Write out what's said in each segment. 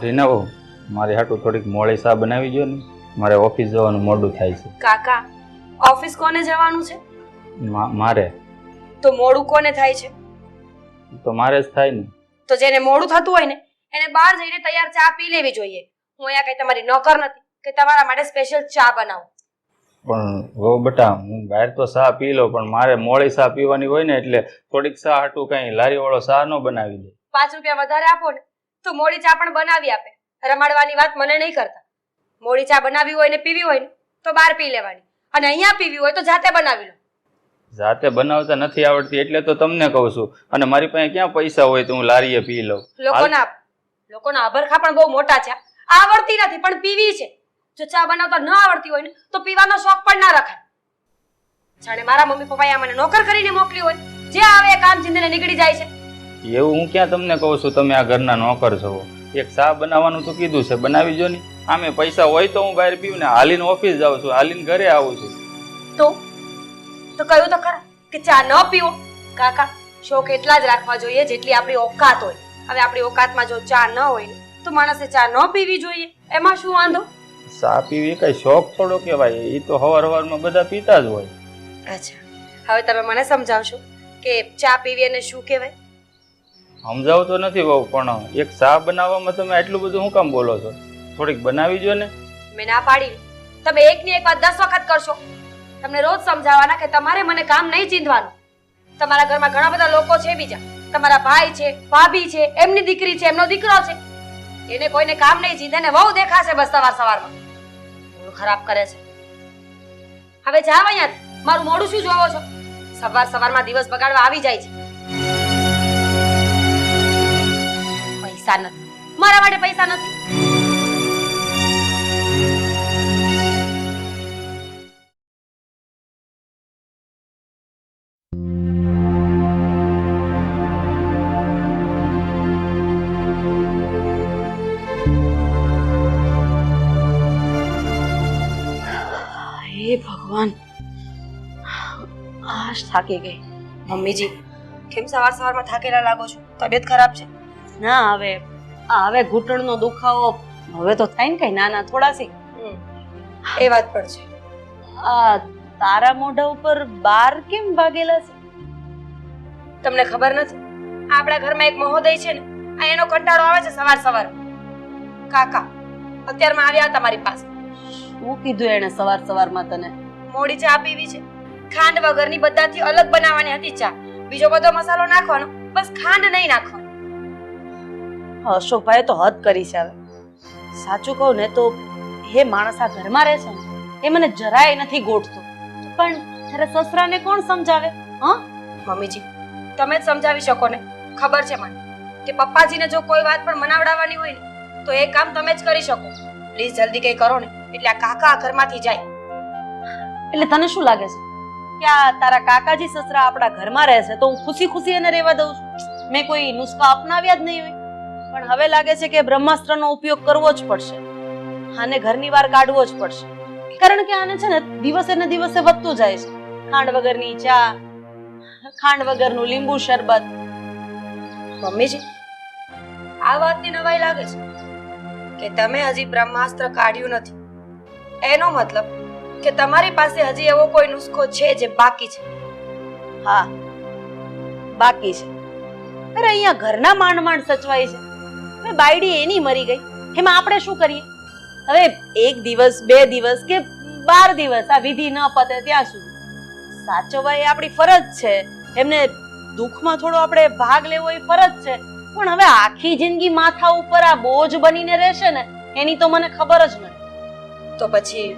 રીના બહુ મારી હાટું થોડીક મોળી ચા બનાવી જો ને, મારે ઓફિસ જવાનું મોડું થાય છે. કાકા, ઓફિસ કોને જવાનું છે? મારે. તો મોડું કોને થાય છે? તો મારે જ થાય ને. તો જેને મોડું થતું હોય ને એને બહાર જઈને તૈયાર ચા પી લેવી જોઈએ. હું અહીંયા કઈ તમારી નોકર નથી કે તમારા માટે સ્પેશિયલ ચા બનાવું. પણ હો બેટા, હું બહાર તો ચા પી લઉં, પણ મારે મોળી ચા પીવાની હોય ને એટલે થોડીક ચા હાટું કઈ લારી વાળો ચા ન બનાવી દે. 5 રૂપિયા વધારે આપો ને તો મોડી ચા પણ બનાવી આપે. રમાડવાની વાત મને નહીં કરતા. મોડી ચા બનાવી હોય ને પીવી હોય ને તો બહાર પી લેવાની, અને અહીંયા પીવી હોય તો જાતે બનાવી લો. જાતે બનાવતા નથી આવડતી એટલે તો તમને કહું છું. અને મારી પાસે ક્યાં પૈસા હોય તો હું લારીએ પી લઉં. લોકોના અભરખા પણ બહુ મોટા છે. આવડતી નથી પણ પીવી છે. જો ચા બનાવતા ન આવડતી હોય ને તો પીવાનો શોખ પણ ના રખાય. જાણે મારા મમ્મી પપ્પાએ મને નોકર કરીને મોકલી હોય, જે આવે એ કામ ચીંધીને નીકળી જાય છે. એવું હું ક્યાં તમને કહું છું તમે આ ઘરના નોકર છો. એક ચા બનાવવાનું તો કીધું છે, બનાવી જો ને. આમે પૈસા હોય તો હું બહાર પીવું ને, હાલીને ઓફિસ જાઉં છું, હાલીને ઘરે આવું છું. તો કહ્યું તો ખરા કે ચા ન પીવો. કાકા, શોખ એટલા જ રાખવા જોઈએ જેટલી આપણી ઓકાત હોય. હવે આપણી ઓકાતમાં જો ચા ન હોય ને તો માણસે ચા ન પીવી જોઈએ. એમાં શું વાંધો? ચા પીવી કઈ શોખ થોડો કહેવાય, એ તો હવારમાં બધા પીતા જ હોય. અચ્છા, હવે તમે મને સમજાવશો કે ચા પીવી એને શું કહેવાય? સમજાવતો નથી બહુ, પણ એક ચા બનાવવામાં તમે આટલું બધું શું કામ બોલો છો? થોડીક બનાવી જો ને. મેં ના પાડી. તમે એકની એક વાત 10 વખત કરશો. તમને રોજ સમજાવવાના કે તમારે મને કામ નહીં ચીંધવાનું. તમારા ઘરમાં ઘણા બધા લોકો છે બીજા. તમારા ભાઈ છે, ભાભી છે, એમની દીકરી છે, એમનો દીકરો છે. એને કોઈને કામ નહીં ચીંધે ને વહુ દેખાશે બસ સવારમાં. મૂડ ખરાબ કરે છે. હવે જાવ અહીંયા. મારું મોડું શું જોવો છો? સવારમાં દિવસ બગાડવા આવી જાય છે. પૈસા નથી, મારા માટે પૈસા નથી. હે ભગવાન, આજ થાકી ગઈ. મમ્મીજી, કેમ સવારમાં થાકેલા લાગો છો? તબિયત ખરાબ છે? ના, હવે ઘૂંટણનો દુખાવો હવે તો થાય ને કઈ નાના થોડાસી. એ વાત પણ છે. આ તારા મોઢા ઉપર બાર કેમ વાગેલા છે? તમને ખબર નથી? આપણા ઘરમાં એક મહોદય છે ને, આ એનો કંટાળો આવે છે સવાર. કાકા અત્યારમાં આવ્યા હતા મારી પાસે. શું કીધું એને સવારમાં તને? મોડી ચા પીવી છે, ખાંડ વગરની, બધાથી અલગ બનાવવાની હતી ચા. બીજો બધો મસાલો નાખવાનો, બસ ખાંડ નહીં નાખવાની. અશોકભાઈ તો હદ કરી છે. હવે સાચું કહું ને તો એ માણસ આ ઘરમાં રહે છે ને એ મને જરાય નથી ગોઠતો. પણ તારા સસરાને કોણ સમજાવે? મમ્મીજી, તમે જ સમજાવી શકો ને. ખબર છે મને કે પપ્પાજીને જો કોઈ વાત પણ મનાવડાવવાની હોય ને તો એ કામ તમે જ કરી શકો. પ્લીઝ જલ્દી કઈ કરો ને એટલે આ કાકા આ ઘરમાંથી જાય. એટલે તને શું લાગે છે કે આ તારા કાકાજી સસરા આપણા ઘરમાં રહે છે તો હું ખુશી એને રહેવા દઉં છું? મેં કોઈ નુસ્ખા અપનાવ્યા જ નહીં હોય. પણ હવે લાગે છે કે બ્રહ્માસ્ત્રનો ઉપયોગ કરવો જ પડશે. આને ઘરની બહાર કાઢવો જ પડશે. કારણ કે આને છે ને દિવસે ને દિવસે વધતું જાય છે. ખાંડ વગરની ચા, ખાંડ વગરનું લીંબુ શરબત. મમ્મીજી, આ વાતની નવાઈ લાગે છે કે તમે હજી બ્રહ્માસ્ત્ર કાઢ્યું નથી. એનો મતલબ કે તમારી પાસે હજી એવો કોઈ નુસ્ખો છે જે બાકી છે. હા, બાકી છે. અરે અહીંયા ઘરના માંડ સચવાય છે. હવે બાયડી એની મરી ગઈ, એમાં આપણે શું કરીએ? હવે 1 દિવસ 2 દિવસ કે 12 દિવસ આ વિધિ ન પતે ત્યાં સુધી સાચવવા એ આપણી ફરજ છે. એમને દુઃખમાં થોડો આપણે ભાગ લેવો એ ફરજ છે. પણ હવે આખી જિંદગી માથા ઉપર આ બોજ બનીને રહેશે ને એની તો મને ખબર જ નથી. તો પછી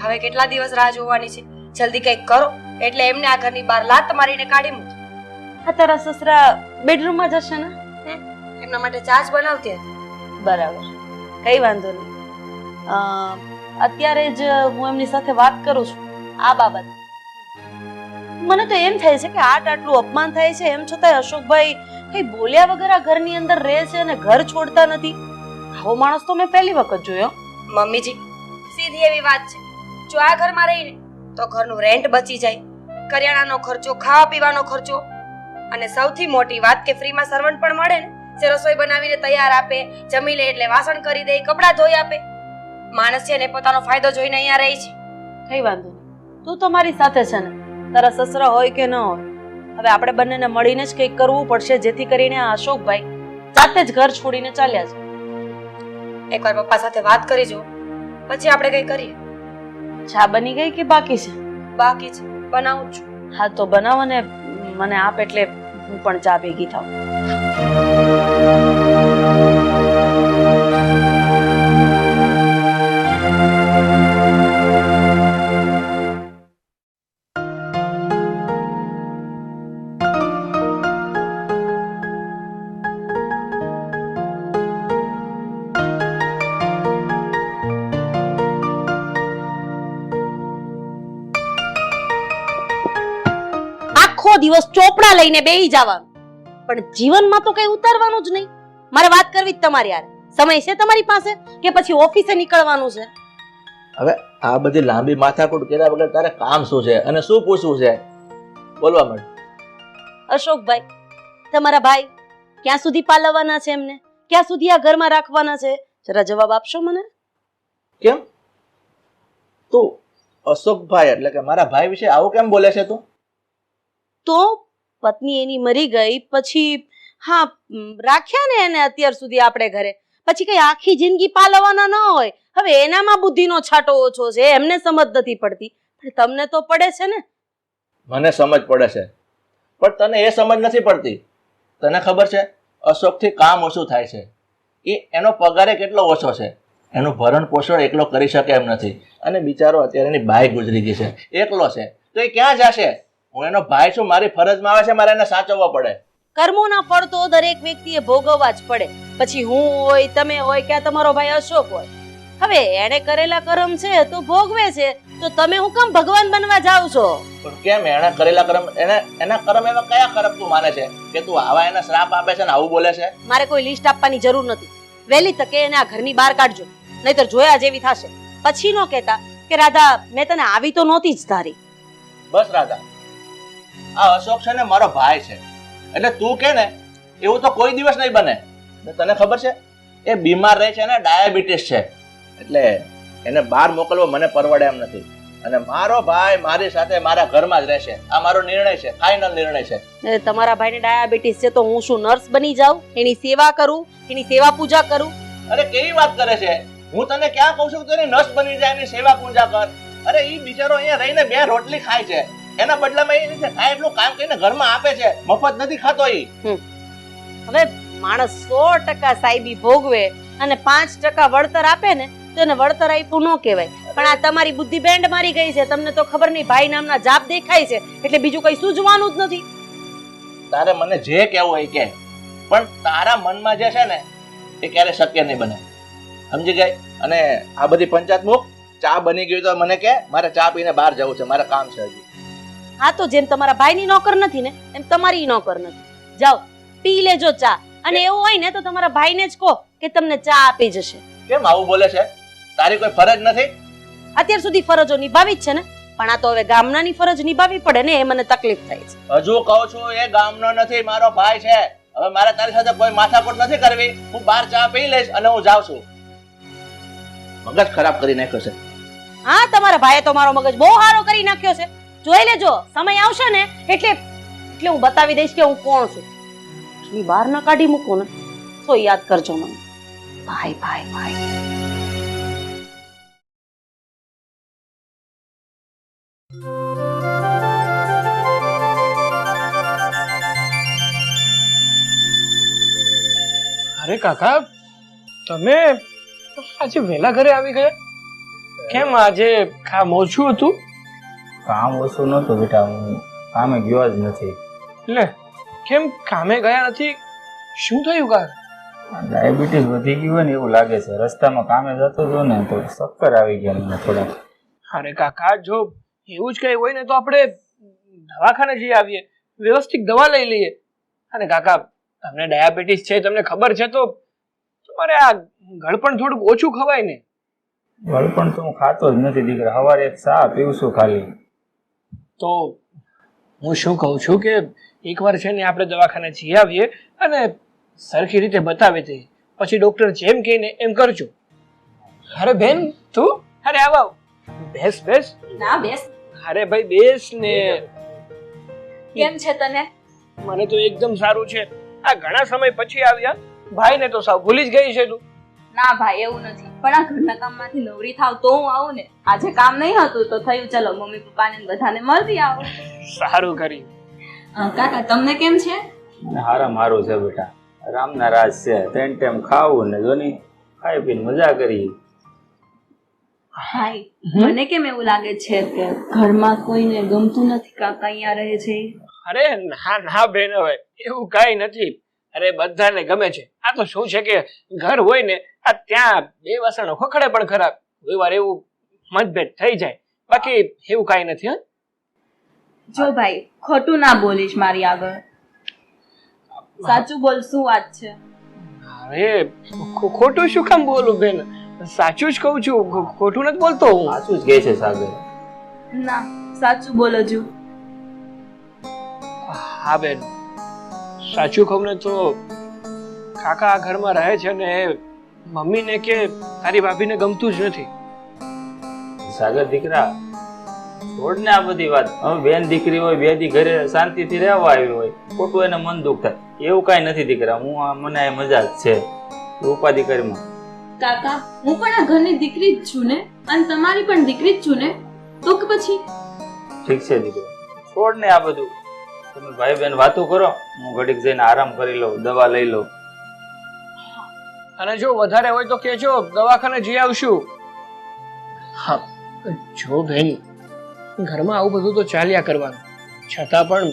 હવે કેટલા દિવસ રાહ જોવાની છે? જલ્દી કંઈક કરો એટલે એમને આ ઘરની બહાર લાત મારીને કાઢી મૂકો. આ તારા સસરા બેડરૂમમાં જશે ને? એમના માટે ચા જ બનાવતી હતી. બરાબર, કઈ વાંધો નહીં. અત્યારે જ હું એમની સાથે વાત કરું છું આ બાબત. મને તો એમ થાય છે કે આટલું અપમાન થાય છે એમ છતાંય અશોકભાઈ કઈ બોલ્યા વગર આ ઘરની અંદર રહે છે અને ઘર છોડતા નથી. આવો માણસ તો મેં પહેલી વખત જોયો. મમ્મીજી, સીધી એવી વાત છે. જો આ ઘરમાં રહીને તો ઘરનું રેન્ટ બચી જાય, કરિયાણાનો ખર્ચો, ખાવા પીવાનો ખર્ચો, અને સૌથી મોટી વાત કે ફ્રીમાં સર્વન્ટ પણ મળે ને જે રસોઈ બનાવીને તૈયાર આપે, જમી લે એટલે વાસણ કરી દે, કપડાં ધોઈ આપે. માણસ છે ને પોતાનો ફાયદો જોઈને અહીંયા રહી છે. કઈ વાંધો નહીં, તું તો મારી સાથે છે ને, તારા સસરા હોય કે ન હોય, હવે આપણે બંનેને મળીને જ કંઈક કરવું પડશે, જેથી કરીને આ અશોકભાઈ જાતે જ ઘર છોડીને ચાલ્યા છે. એકવાર પપ્પા સાથે વાત કરી જો, પછી આપણે કંઈ કરીએ. ચા બની ગઈ કે બાકી છે? બાકી છે, બનાવું છું. હા તો બનાવો ને મને આપ, એટલે હું પણ ચા ભેગી થાઉં. આખો દિવસ ચોપડા લઈને બેહી જવાનું, પણ જીવનમાં તો કઈ ઉતારવાનું જ નહીં. મારે વાત કરવી જ તમારી યાર. સમય છે તમારી પાસે કે પછી ઓફિસે નીકળવાનું છે? હવે આ બધી લાંબી માથાકૂટ કર્યા વગર તારે કામ શું છે અને શું પૂછવું છે? બોલવા માંડ. અશોકભાઈ, તમારા ભાઈ ક્યાં સુધી પાલવવાના છે એમને? ક્યાં સુધી આ ઘરમાં રાખવાના છે? જરા જવાબ આપશો મને. કેમ તું અશોકભાઈ એટલે કે મારા ભાઈ વિશે આવું કેમ બોલે છે તું? તો પત્ની એની મરી ગઈ પછી, હા રાખ્યા ને એને અત્યાર સુધી આપણે ઘરે, પછી કઈ આખી જિંદગી પાલવવાના ન હોય. હવે એનામાં બુદ્ધિનો છાંટો ઓછો છે, એમને સમજ નથી પડતી, પણ તમને તો પડે છે ને. મને સમજ પડે છે, પણ તને એ સમજ નથી પડતી. તને ખબર છે અશોકથી કામ ઓછું થાય છે, એનો પગારે કેટલો ઓછો છે, એનું ભરણ પોષણ એકલો કરી શકે એમ નથી, અને બિચારો અત્યારે એની બાઈ ગુજરી ગઈ છે, એકલો છે, તો એ ક્યાં જશે? હું એનો ભાઈ છું, મારી ફરજમાં આવે છે, મારે એને સાચવવો પડે. કર્મોના ફળ તો દરેક વ્યક્તિએ ભોગવવા જ પડે, પછી હું હોય, તમે હોય કે તમારો ભાઈ અશોક હોય. હવે એને કરેલા કર્મ છે તો ભોગવે છે, તો તમે હું કેમ ભગવાન બનવા જાવ છો? પણ કેમ એણે કરેલા કર્મ, એના કર્મ એવા કયા કર્મ તું માને છે કે તું આવા એને શ્રાપ આપે છે ને આવું બોલે છે? મારે કોઈ લિસ્ટ આપવાની જરૂર નથી. વહેલી તકે એને આ ઘરની બહાર કાઢજો, નહીતર જોયા જેવી થશે. પછી નો કહેતા કે રાધા મેં તને આવી તો નહોતી જ ધારી. બસ રાધા, આ અશોક છે ને મારો ભાઈ છે, એટલે તું કે ને એવું તો કોઈ દિવસ નહીં બને. તને ખબર છે એ બીમાર રહે છે ને, ડાયાબિટીસ છે, એટલે એને બહાર મોકલવો મને પરવડે એમ નથી, અને મારો ભાઈ મારી સાથે મારા ઘરમાં જ રહેશે. આ મારો નિર્ણય છે, ફાઇનલ નિર્ણય છે. તમારા ભાઈને ડાયાબિટીસ છે તો હું શું નર્સ બની જાઉં, એની સેવા કરું, એની સેવા પૂજા કરું? અરે કેવી વાત કરે છે? હું તને ક્યાં કહું છું કે તું એની નર્સ બની જાય, એની સેવા પૂજા કર? અરે ઈ બિચારો અહીંયા રહીને 2 રોટલી ખાય છે, એના બદલામાં એ રીતે થાય એટલું કામ કરીને ઘરમાં આપે છે, મફત નથી ખાતો ઈ. હવે માણસ 100% સાહેબી ભોગવે અને 5% વળતર આપે ને તો એને વળતર આપ્યું ન કહેવાય. પણ આ તમારી બુદ્ધિ બેન્ડ મારી ગઈ છે, તમને તો ખબર નહીં ભાઈ નામના જાપ દેખાય છે, એટલે બીજું કઈ સૂઝવાનું જ નથી. તારે મને જે કહેવું હોય કે, પણ તારા મનમાં જે છે ને એ ક્યારે શક્ય નહીં બને, સમજી ગઈ? અને આ બધી પંચાયત મૂક, ચા બની ગઈ તો મને કે મારે ચા પીને બહાર જવું છે, મારે કામ છે હજી. હા તો જેમ તમારા ભાઈની નોકર નથી ને એમ તમારી નોકર નથી. જાઓ પી લેજો ચા, અને એવું હોય ને તો તમારા ભાઈને જ કહો કે તમને ચા આપી જશે. કેમ આવું બોલે છે? તારી કોઈ ફરજ નથી? અત્યાર સુધી ફરજો નિભાવી જ છે ને, પણ આ તો હવે ગામનાની ફરજ નિભાવવી પડે ને, એ મને તકલીફ થાય છે. હજુ કહું છું એ ગામનો નથી, મારો ભાઈ છે. હવે મારે તારી સાથે કોઈ માથાકૂટ નથી કરવી. હું બહાર ચા પી લઈશ અને હું જાઉં છું. મગજ ખરાબ કરી નાખ્યો છે. હા તમારા ભાઈએ તો મારો મગજ બહુ સારો કરી નાખ્યો છે. જોઈ લેજો, સમય આવશે ને એટલે હું બતાવી દઈશ કે હું કોણ છું. ની બહાર ના કાઢી મૂકો ને તો યાદ કરજો મને. ભાઈ ભાઈ ભાઈ. અરે કાકા, તમે આજે વહેલા ઘરે આવી ગયા? કેમ આજે કામ ઓછું હતું? કામ ઓછું નહોતું બેટા, હું કામે ગયો જ નથી. લે, કેમ કામે ગયા નથી? શું થયું કા? ડાયાબિટીસ વધી ગયું હોય ને એવું લાગે છે. રસ્તામાં કામે જતો હતો ને તો ચક્કર આવી ગયા મને થોડા. અરે કાકા, જો એવું જ કઈ હોય ને તો આપણે દવાખાને જઈ આવીએ, વ્યવસ્થિત દવા લઈ લઈએ. અને કાકા, તમને ડાયાબિટીસ છે, તમને ખબર છે, તો તમારે આ ગળપણ થોડુંક ઓછું ખવાય ને. ગળપણ તો હું ખાતો જ નથી દીકરા, સવારે એક ચા પીવું છું ખાલી. તો હું શું કહું છું કે એકવાર છે ને આપણે દવાખાને જઈ આવીએ અને સરખી રીતે બતાવી દઈએ પછી ડોક્ટર જેમ કહે ને એમ કરજો. અરે બેન તું અરે આવ આવ. બેસ બેસ. ના બેસ. અરે ભાઈ બેસ ને. કેમ છે તને? મને તો એકદમ સારું છે. આ ઘણા સમય પછી આવ્યા. ભાઈને તો સાવ ભૂલી જ ગઈ છે તું. ના ભાઈ એવું નથી, પણ આ ઘરના કામમાંથી નવરી થાવ તો હું આવું ને. આજે કામ નહીં હતું તો થયું ચલો મમ્મી પપ્પાને ને બધાને મળતી આવું. સારું કર્યું. કાકા તમને કેમ છે? હારા મારું છે બેટા, રામના રાજ છે. ત્રણ ટાઈમ ખાવું ને જોની ખાઈ પીને મજા કરી. ભાઈ મને કેમ એવું લાગે છે કે ઘરમાં કોઈને ગમતું નથી કાકા અહીંયા રહે છે? અરે ના ના બેન હવે એવું કાંઈ નથી. અરે બધાને ગમે છે. આ તો શું છે કે ઘર હોય ને આ ત્યાં બે વાસણો ખખડે પણ ખરાબ કોઈ વાર એવું મતભેદ થઈ જાય. બાકી એવું કાંઈ નથી. હા જો ભાઈ ખોટું ના બોલીશ મારી આગળ, સાચું બોલ શું વાત છે? હવે ખોટું શું કામ બોલું બેન? સાચું જ કહું છું, ખોટું નથી બોલતો હું. સાચું જ કહે છે સાગર. ના સાચું બોલો જો. હા બેન સાચું કહું ને તો કાકા આ ઘરમાં રહે છે ને મમ્મીને કે તારી ભાભીને ગમતું જ નથી. સાગર દીકરા છોડ ને આ બધી વાત. હવે બેન દીકરી હોય બે દી ઘરે શાંતિથી રહેવા આવી હોય, ખોટું એને મન દુઃખ થાય એવું કાંઈ નથી દીકરા. હું મને આ મજા જ છે ઉપાધિ કરીમાં. કાકા હું પણ આ ઘરની દીકરી જ છું ને, અને તમારી પણ દીકરી જ છું ને, તો કે પછી ઠીક છે દીકરા છોડ ને આ બધું. તમે ભાઈ બહેન વાતો કરો, હું ઘડીક જઈને આરામ કરી લઉં, દવા લઈ લઉં. અને જો વધારે હોય તો કહેજો, દવાખાને જઈ આવશું. હા જો બેન ઘરમાં આવું બધું તો ચાલ્યા કરવાનું, છતાં પણ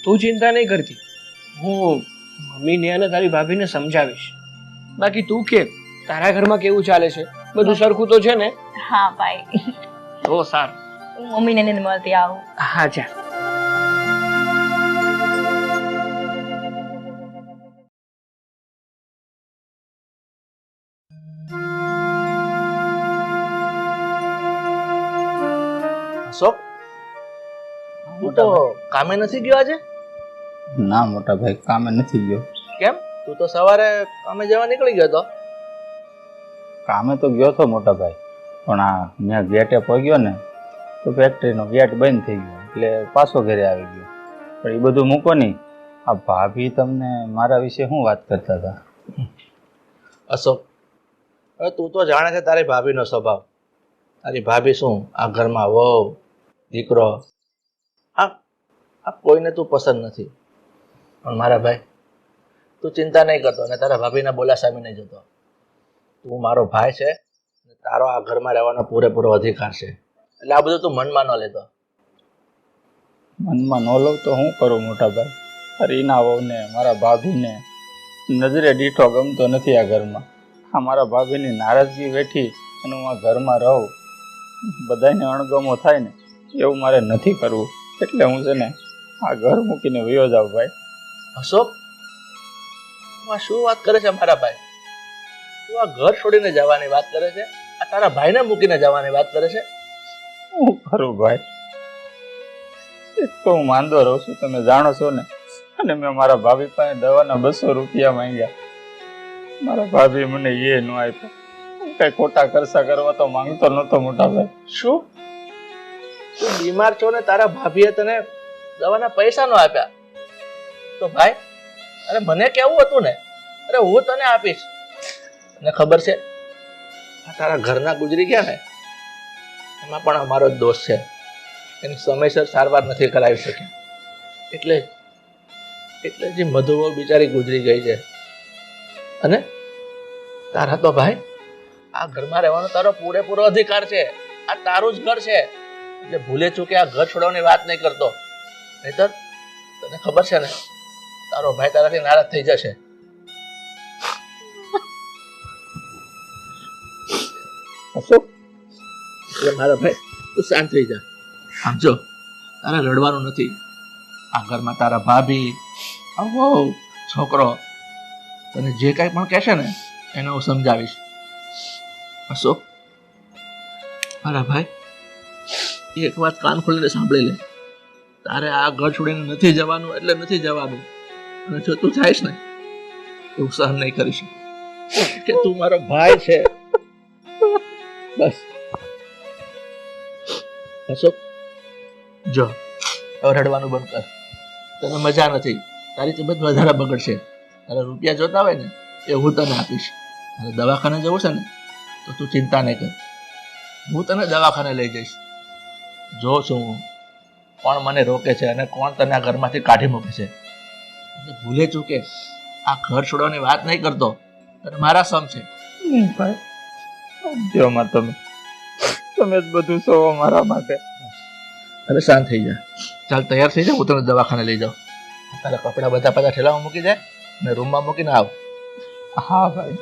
તું ચિંતા નહીં કરતી. હું મમ્મીને અને તારી ભાભીને સમજાવીશ. બાકી તું કે તારા ઘરમાં કેવું ચાલે છે? બધું સરખું તો છે ને? હા ભાઈ તો સારું. હું મમ્મીને ને મળતી આવું. હા ચાલ. અશોક તું તો કામે નથી ગયો આજે? ના મોટા ભાઈ કામે નથી ગયો. કેમ? તું તો સવારે કામે જવા નીકળી ગયો તો. કામે તો ગયો તો મોટા ભાઈ, પણ આ મેં ગેટે પહોંચ્યો ને તો ફેક્ટરીનો ગેટ બંધ થઈ ગયો એટલે પાછો ઘરે આવી ગયો. પણ એ બધું મૂકો નહીં, આ ભાભી તમને મારા વિશે શું વાત કરતા હતા? અશોક હવે તું તો જાણે છે તારી ભાભીનો સ્વભાવ. તારી ભાભી શું આ ઘરમાં વહુ દીકરો આ કોઈને તું પસંદ નથી. પણ મારા ભાઈ તું ચિંતા નહીં કરતો અને તારા ભાભીના બોલા સામે નહીં જતો. તું મારો ભાઈ છે અને તારો આ ઘરમાં રહેવાનો પૂરેપૂરો અધિકાર છે, એટલે આ બધું તું મનમાં ન લેતો. મનમાં ન લઉં તો હું કરું મોટા ભાઈ? રીના વહુને મારા ભાભીને નજરે દીઠો ગમતો નથી આ ઘરમાં. આ મારા ભાભીની નારાજગી વેઠી અને હું આ ઘરમાં રહું, બધાને અણગમો થાય ને એવું મારે નથી કરવું. એટલે હું છે ને આ ઘર મૂકીને વયો જાઉં ભાઈ. અશોક તું આ શું વાત કરે છે મારા ભાઈ? તું આ ઘર છોડીને જવાની વાત કરે છે? આ તારા ભાઈને મૂકીને જવાની વાત કરે છે? શું કરું ભાઈ? એક તો હું માંદો રહું છું, તમે જાણો છો ને, અને મેં મારા ભાભી પાસે દવાના 200 રૂપિયા માંગ્યા. મારા ભાભી મને એ ન આપ્યા. કઈ ખોટા ખર્ચા કરવા તો માંગતો નતો મોટા ભાઈ. શું તું બીમાર છો ને તારા ભાભીએ તને દવાના પૈસા ન આપ્યા? તો ભાઈ અરે મને કેવું હતું ને, અરે હું તને આપીશ. અને ખબર છે આ તારા ઘરના ગુજરી ગયા ને એમાં પણ અમારો જ દોષ છે. એની સમયસર સારવાર નથી કરાવી શકી એટલે જે મધુઓ બિચારી ગુજરી ગઈ છે. અને તારા તો ભાઈ આ ઘરમાં રહેવાનો તારો પૂરેપૂરો અધિકાર છે. આ તારું જ ઘર છે એટલે ભૂલે ચૂકે આ ઘર છોડવાની વાત નહીં કરતો, નહીતર તને ખબર છે ને તારો ભાઈ તારાથી નારાજ થઈ જશે. અશોક એટલે મારા ભાઈ તું શાંત થઈ જા. સમજો તારે રડવાનું નથી. આ ઘરમાં તારા ભાભી આવો છોકરો તને જે કાંઈ પણ કહેશે ને એને હું સમજાવીશ. અશોક મારા ભાઈ એક વાત કાન ખોલીને સાંભળી લે. તારે આ ઘર છોડીને નથી જવાનું એટલે નથી જવાનું. અને જો તું જઈશ ને એવું સહન નહીં કરી શકું કે તું મારો ભાઈ છે. બસ અશોક, જો હવે રડવાનું બંધ કર. તને મજા નથી, તારી તબિયત વધારે બગડશે. તારે રૂપિયા જોતા હોય ને એ હું તને આપીશ. અને દવાખાને જવું છે ને તો તું ચિંતા નહીં કર, હું તને દવાખાને લઈ જઈશ. જો છું હું કોણ મને રોકે છે અને કોણ તને આ ઘરમાંથી કાઢી મૂકે છે. એટલે ભૂલે ચૂકે આ ઘર છોડવાની વાત નહીં કરતો, તને મારા સમ છે. ભાઈ સમજ્યોમાં તમે જ બધું છો મારા માટે. હવે શાંત થઈ જા. ચાલ તૈયાર થઈ જા, હું તને દવાખાને લઈ જાઉં. તારા કપડાં બધા પાછા ઠેલામાં મૂકી જાય અને રૂમમાં મૂકીને આવ. હા ભાઈ.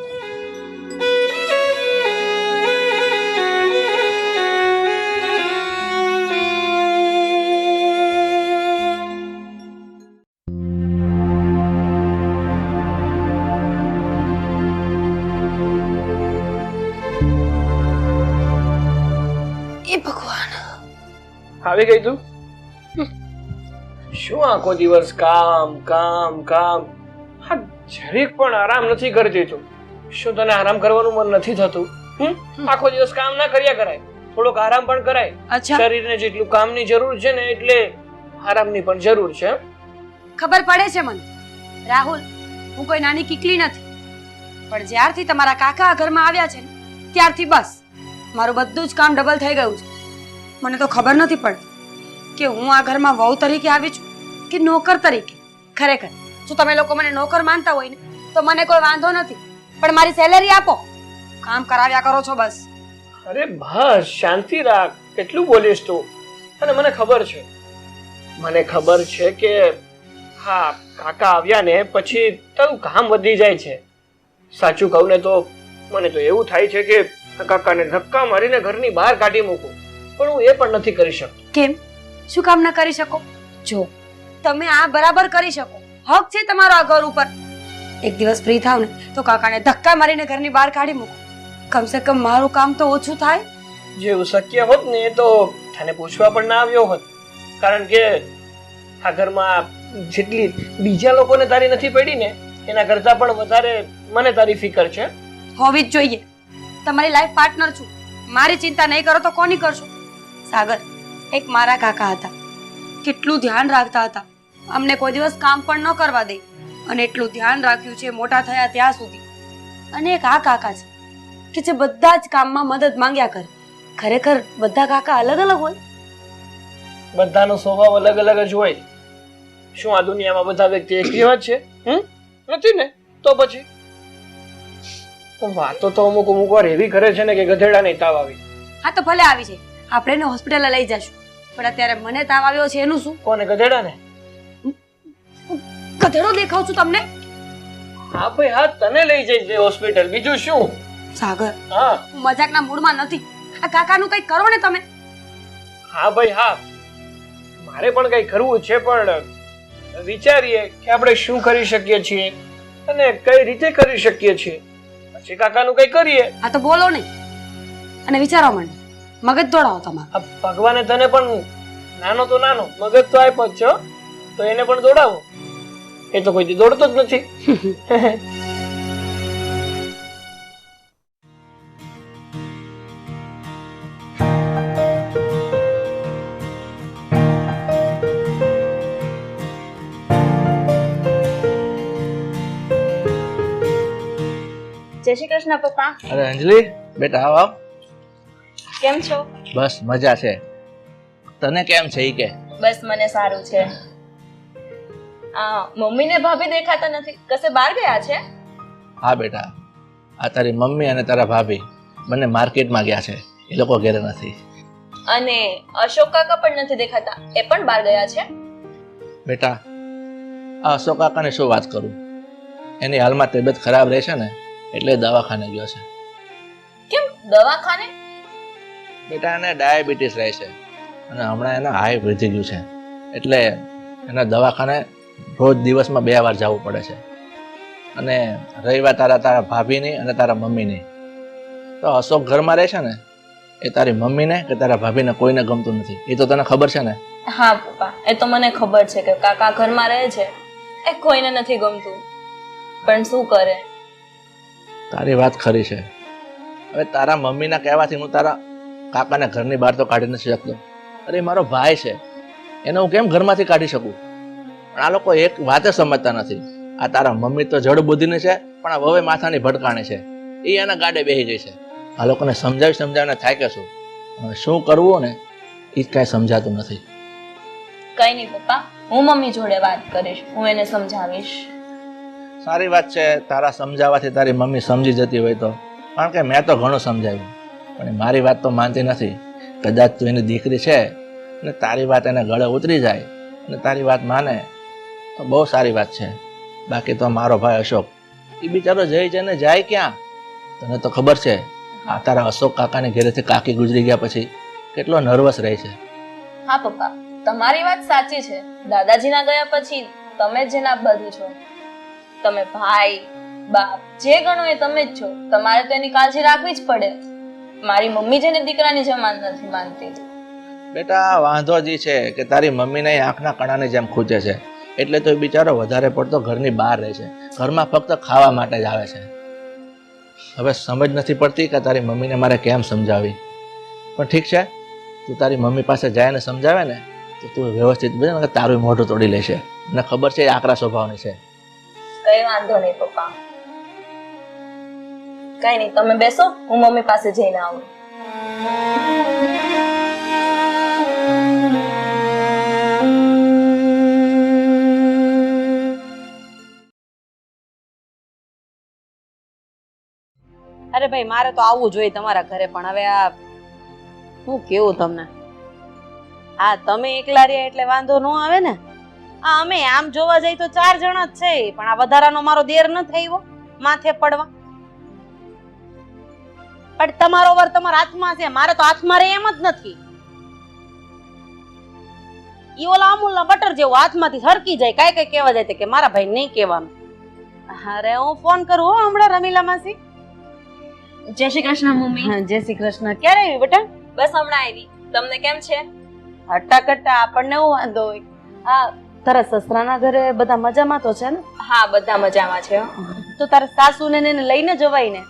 એ ભગવાન, આવી ગઈ તું? શું આખો દિવસ કામ કામ કામ? હા, જરીક પણ આરામ નથી કરતી તું. શું તને આરામ કરવાનું મન નથી થતું? આખો દિવસ કામ ના કર્યા કરાય, થોડોક આરામ પણ કરાય. અચ્છા, શરીરને જેટલું કામની જરૂર છે ને એટલે આરામની પણ જરૂર છે. ખબર પડે છે મને રાહુલ, હું કોઈ નાની કીકલી નથી, પણ જ્યારથી તમારા કાકા આ ઘરમાં આવ્યા છે ને ત્યારથી બસ મારું બધું જ કામ ડબલ થઈ ગયું છે. મને તો ખબર નથી પડતી કે હું આ ઘરમાં વહુ તરીકે આવી છું કે નોકર તરીકે. ખરેખર જો તમે લોકો મને નોકર માનતા હોય ને તો મને કોઈ વાંધો નથી, પણ મારી સેલેરી આપો, કામ કરાવ્યા કરો છો બસ. અરે બસ શાંતિ રાખ, કેટલું બોલીશ તું? અને મને ખબર છે કે હા, કાકા આવ્યા ને પછી તારું કામ વધી જાય છે. સાચું કહું ને તો મને તો એવું થાય છે કે કાકાને ધક્કા મારીને ઘરની બહાર કાઢી મૂકું, પણ હું એ પણ નથી કરી શકતો. કેમ? શું કામ ન કરી શકો? જો તમે આ બરાબર કરી શકો, હક છે તમારો આ ઘર ઉપર. એક દિવસ ફ્રી થાવ ને તો કાકાને ધક્કા મારીને ઘરની બહાર કાઢી મૂકો, કમસે કમ મારું કામ તો ઓછું થાય. જે એવું શક્ય હોત ને એ તો તને પૂછવા પણ ના આવ્યો હોત, કારણ કે આ ઘરમાં જેટલી બીજા લોકોને તારી નથી પડી ને એના કરતા પણ વધારે મને તારી ફિકર છે. હોવી જ જોઈએ. તમારી લાઈફ પાર્ટનર છું, મારી ચિંતા નહીં કરો તો કોની કરશો? સાગર એક મારા કાકા હતા, કેટલું ધ્યાન રાખતા હતા, અમને કોઈ દિવસ કામ પણ ન કરવા દે, અને એટલું ધ્યાન રાખ્યું છે મોટા થયા ત્યાં સુધી. અને એક આ કાકા છે કે જે બધા જ કામમાં મદદ માંગ્યા કરે. ખરેખર બધા કાકા અલગ અલગ હોય. બધાનો સ્વભાવ અલગ અલગ જ હોય. શું આ દુનિયામાં બધા વ્યક્તિ એક જેવા જ છે? નથી ને? તો પછી વાતો તો અમુક વાર એવી કરે છે ને કે ગધેડા નહીં તાવ આવી. હા તો ભલે આવી જાય, આપણે એને હોસ્પિટલે લઈ જશું, પણ અત્યારે મને તાવ આવ્યો છે એનું શું? કોને? ગધેડા ને? ગધેડો દેખાવ છું તમને? હા ભાઈ હા, તને લઈ જઈશ હોસ્પિટલ, બીજું શું? સાગર હા હું મજાકના મૂડમાં નથી, આ કાકાનું કંઈક કરો ને તમે. હા ભાઈ હા, મારે પણ કંઈ કરવું છે, પણ વિચારીએ કે આપણે શું કરી શકીએ છીએ અને કઈ રીતે કરી શકીએ છીએ, પછી કાકાનું કંઈ કરીએ. આ તો બોલો નહીં અને વિચારવા માંડો, મગજ દોડાવો તમારું. આ ભગવાને તને પણ નાનો તો નાનો મગજ તો આપ્યો જ છે, તો એને પણ દોડાવો. એ તો કોઈ દી દોડતો જ નથી. જય શ્રી કૃષ્ણ પપ્પા. અરે અંજલિ, બેટા આવ આવ. કેમ છો? બસ મજા છે. તને કેમ છે ઈ કે? બસ મને સારું છે. મમ્મી ને ભાભી દેખાતા નથી, કશે બહાર ગયા છે? હા બેટા, આ તારી મમ્મી અને તારા ભાભી બંને માર્કેટમાં ગયા છે, એ લોકો ઘરે નથી. અને અશોક કાકા પણ નથી દેખાતા, એ પણ બહાર ગયા છે? બેટા આ અશોક કાકાને શું વાત કરું, એની હાલમાં તબિયત ખરાબ રહે છે ને એટલે દવાખાને ગયો છે. કેમ દવાખાને? બેટા એને ડાયાબિટીસ રહે છે અને હમણાં એના હાઈ વધી ગયું છે, એટલે એના દવાખાને રોજ દિવસમાં 2 વાર જવું પડે છે. અને રહી વાત તારા ભાભીની અને તારા મમ્મીની, તો અશોક ઘરમાં રહે છે ને એ તારી મમ્મીને કે તારા ભાભીને કોઈને ગમતું નથી, એ તો તને ખબર છે ને? હા પપ્પા, એ તો મને ખબર છે કે કાકા ઘરમાં રહે છે, એ કોઈને નથી ગમતું. પણ શું કરે? તારી વાત ખરી છે. હવે તારા મમ્મીના કહેવાથી હું તારા કાકાને ઘરની બહાર તો કાઢી નથી શકતો. અરે મારો ભાઈ છે, એને હું કેમ ઘરમાંથી કાઢી શકું? પણ આ લોકો એક વાત જ સમજતા નથી. આ તારા મમ્મી તો જડ બુદ્ધિની છે, પણ આ વવે માથાની ભટકાણી છે. એ એના ગાડે બેસી ગઈ છે. આ લોકોને સમજાવીને થાય કે શું? હવે શું કરવું ને એ જ કાંઈ સમજાતું નથી. કઈ નહીં પપ્પા, હું મમ્મી જોડે વાત કરીશ, હું એને સમજાવીશ. સારી વાત છે, તારા સમજાવવાથી તારી મમ્મી સમજી જતી હોય તો. કારણ કે મેં તો ઘણું સમજાવ્યું, પણ એ મારી વાત તો માનતી નથી. કદાચ તું એની દીકરી છે અને તારી વાત એને ગળે ઉતરી જાય અને તારી વાત માને તો બહુ સારી વાત છે. બાકી તો મારો ભાઈ અશોક, એ બિચારો જઈ જઈને જાય ક્યાં? તને તો ખબર છે, આ તારા અશોક કાકાને ઘરેથી કાકી ગુજરી ગયા પછી કેટલો નર્વસ રહે છે. હા પપ્પા, તમારી વાત સાચી છે. દાદાજીના ગયા પછી તમે જ જેના બધું છો. તમે ભાઈ બાપ જે ગણો એ તમે જ છો. તમારે તો એની કાળજી રાખવી જ પડે. મારી મમ્મી જેને દીકરાની જમાન નથી માનતી. બેટા વાંધો જ ઈ છે કે તારી મમ્મીને આંખના કણાની જેમ ખૂંચે છે, એટલે તો એ બિચારો વધારે પડતો ઘરની બહાર રહે છે. ઘરમાં ફક્ત ખાવા માટે જ આવે છે. હવે સમજ નથી પડતી કે તારી મમ્મીને મારે કેમ સમજાવી. પણ ઠીક છે, તું તારી મમ્મી પાસે જાય ને સમજાવે ને તો તું વ્યવસ્થિત બને ને તારું મોઢું તોડી લેશે. મને ખબર છે એ આકરા સ્વભાવની છે. કઈ વાંધો નહીં પપ્પા, કઈ નહીં, તમે બેસો, હું મમ્મી પાસે જઈને આવું. અરે ભાઈ, મારે તો આવવું જોઈએ તમારા ઘરે, પણ હવે આ હું કેવું તમને. હા, તમે એકલા રહ્યા એટલે વાંધો ન આવે ને. હા, અમે આમ જોવા જઈએ તો 4 જણા જ છે, પણ આ વધારાનો મારો દેર ન થયો માથે પડવા. પણ તમારો વર તમારા હાથમાં છે, મારે તો હાથમાં રહે એમ જ નથી. ઈ ઓલા અમૂલના બટર જેવું હાથમાંથી સરકી જાય, કાંઈ કઈ કહેવા જાય કે મારા ભાઈ નહીં કહેવાનું. અરે હું ફોન કરું હો હમણાં રમીલા માસી. જય શ્રી કૃષ્ણ મમ્મી. જય શ્રી કૃષ્ણ. ક્યારે આવી બેટા? બસ હમણાં આવી. તમને કેમ છે? હટ્ટા આપણને હું વાંધો હોય. હા, તારા સસરાના ઘરે બધા મજામાં તો છે ને? હા, બધા મજામાં છે. તો તારા સાસુને ને એને લઈને જવાય ને?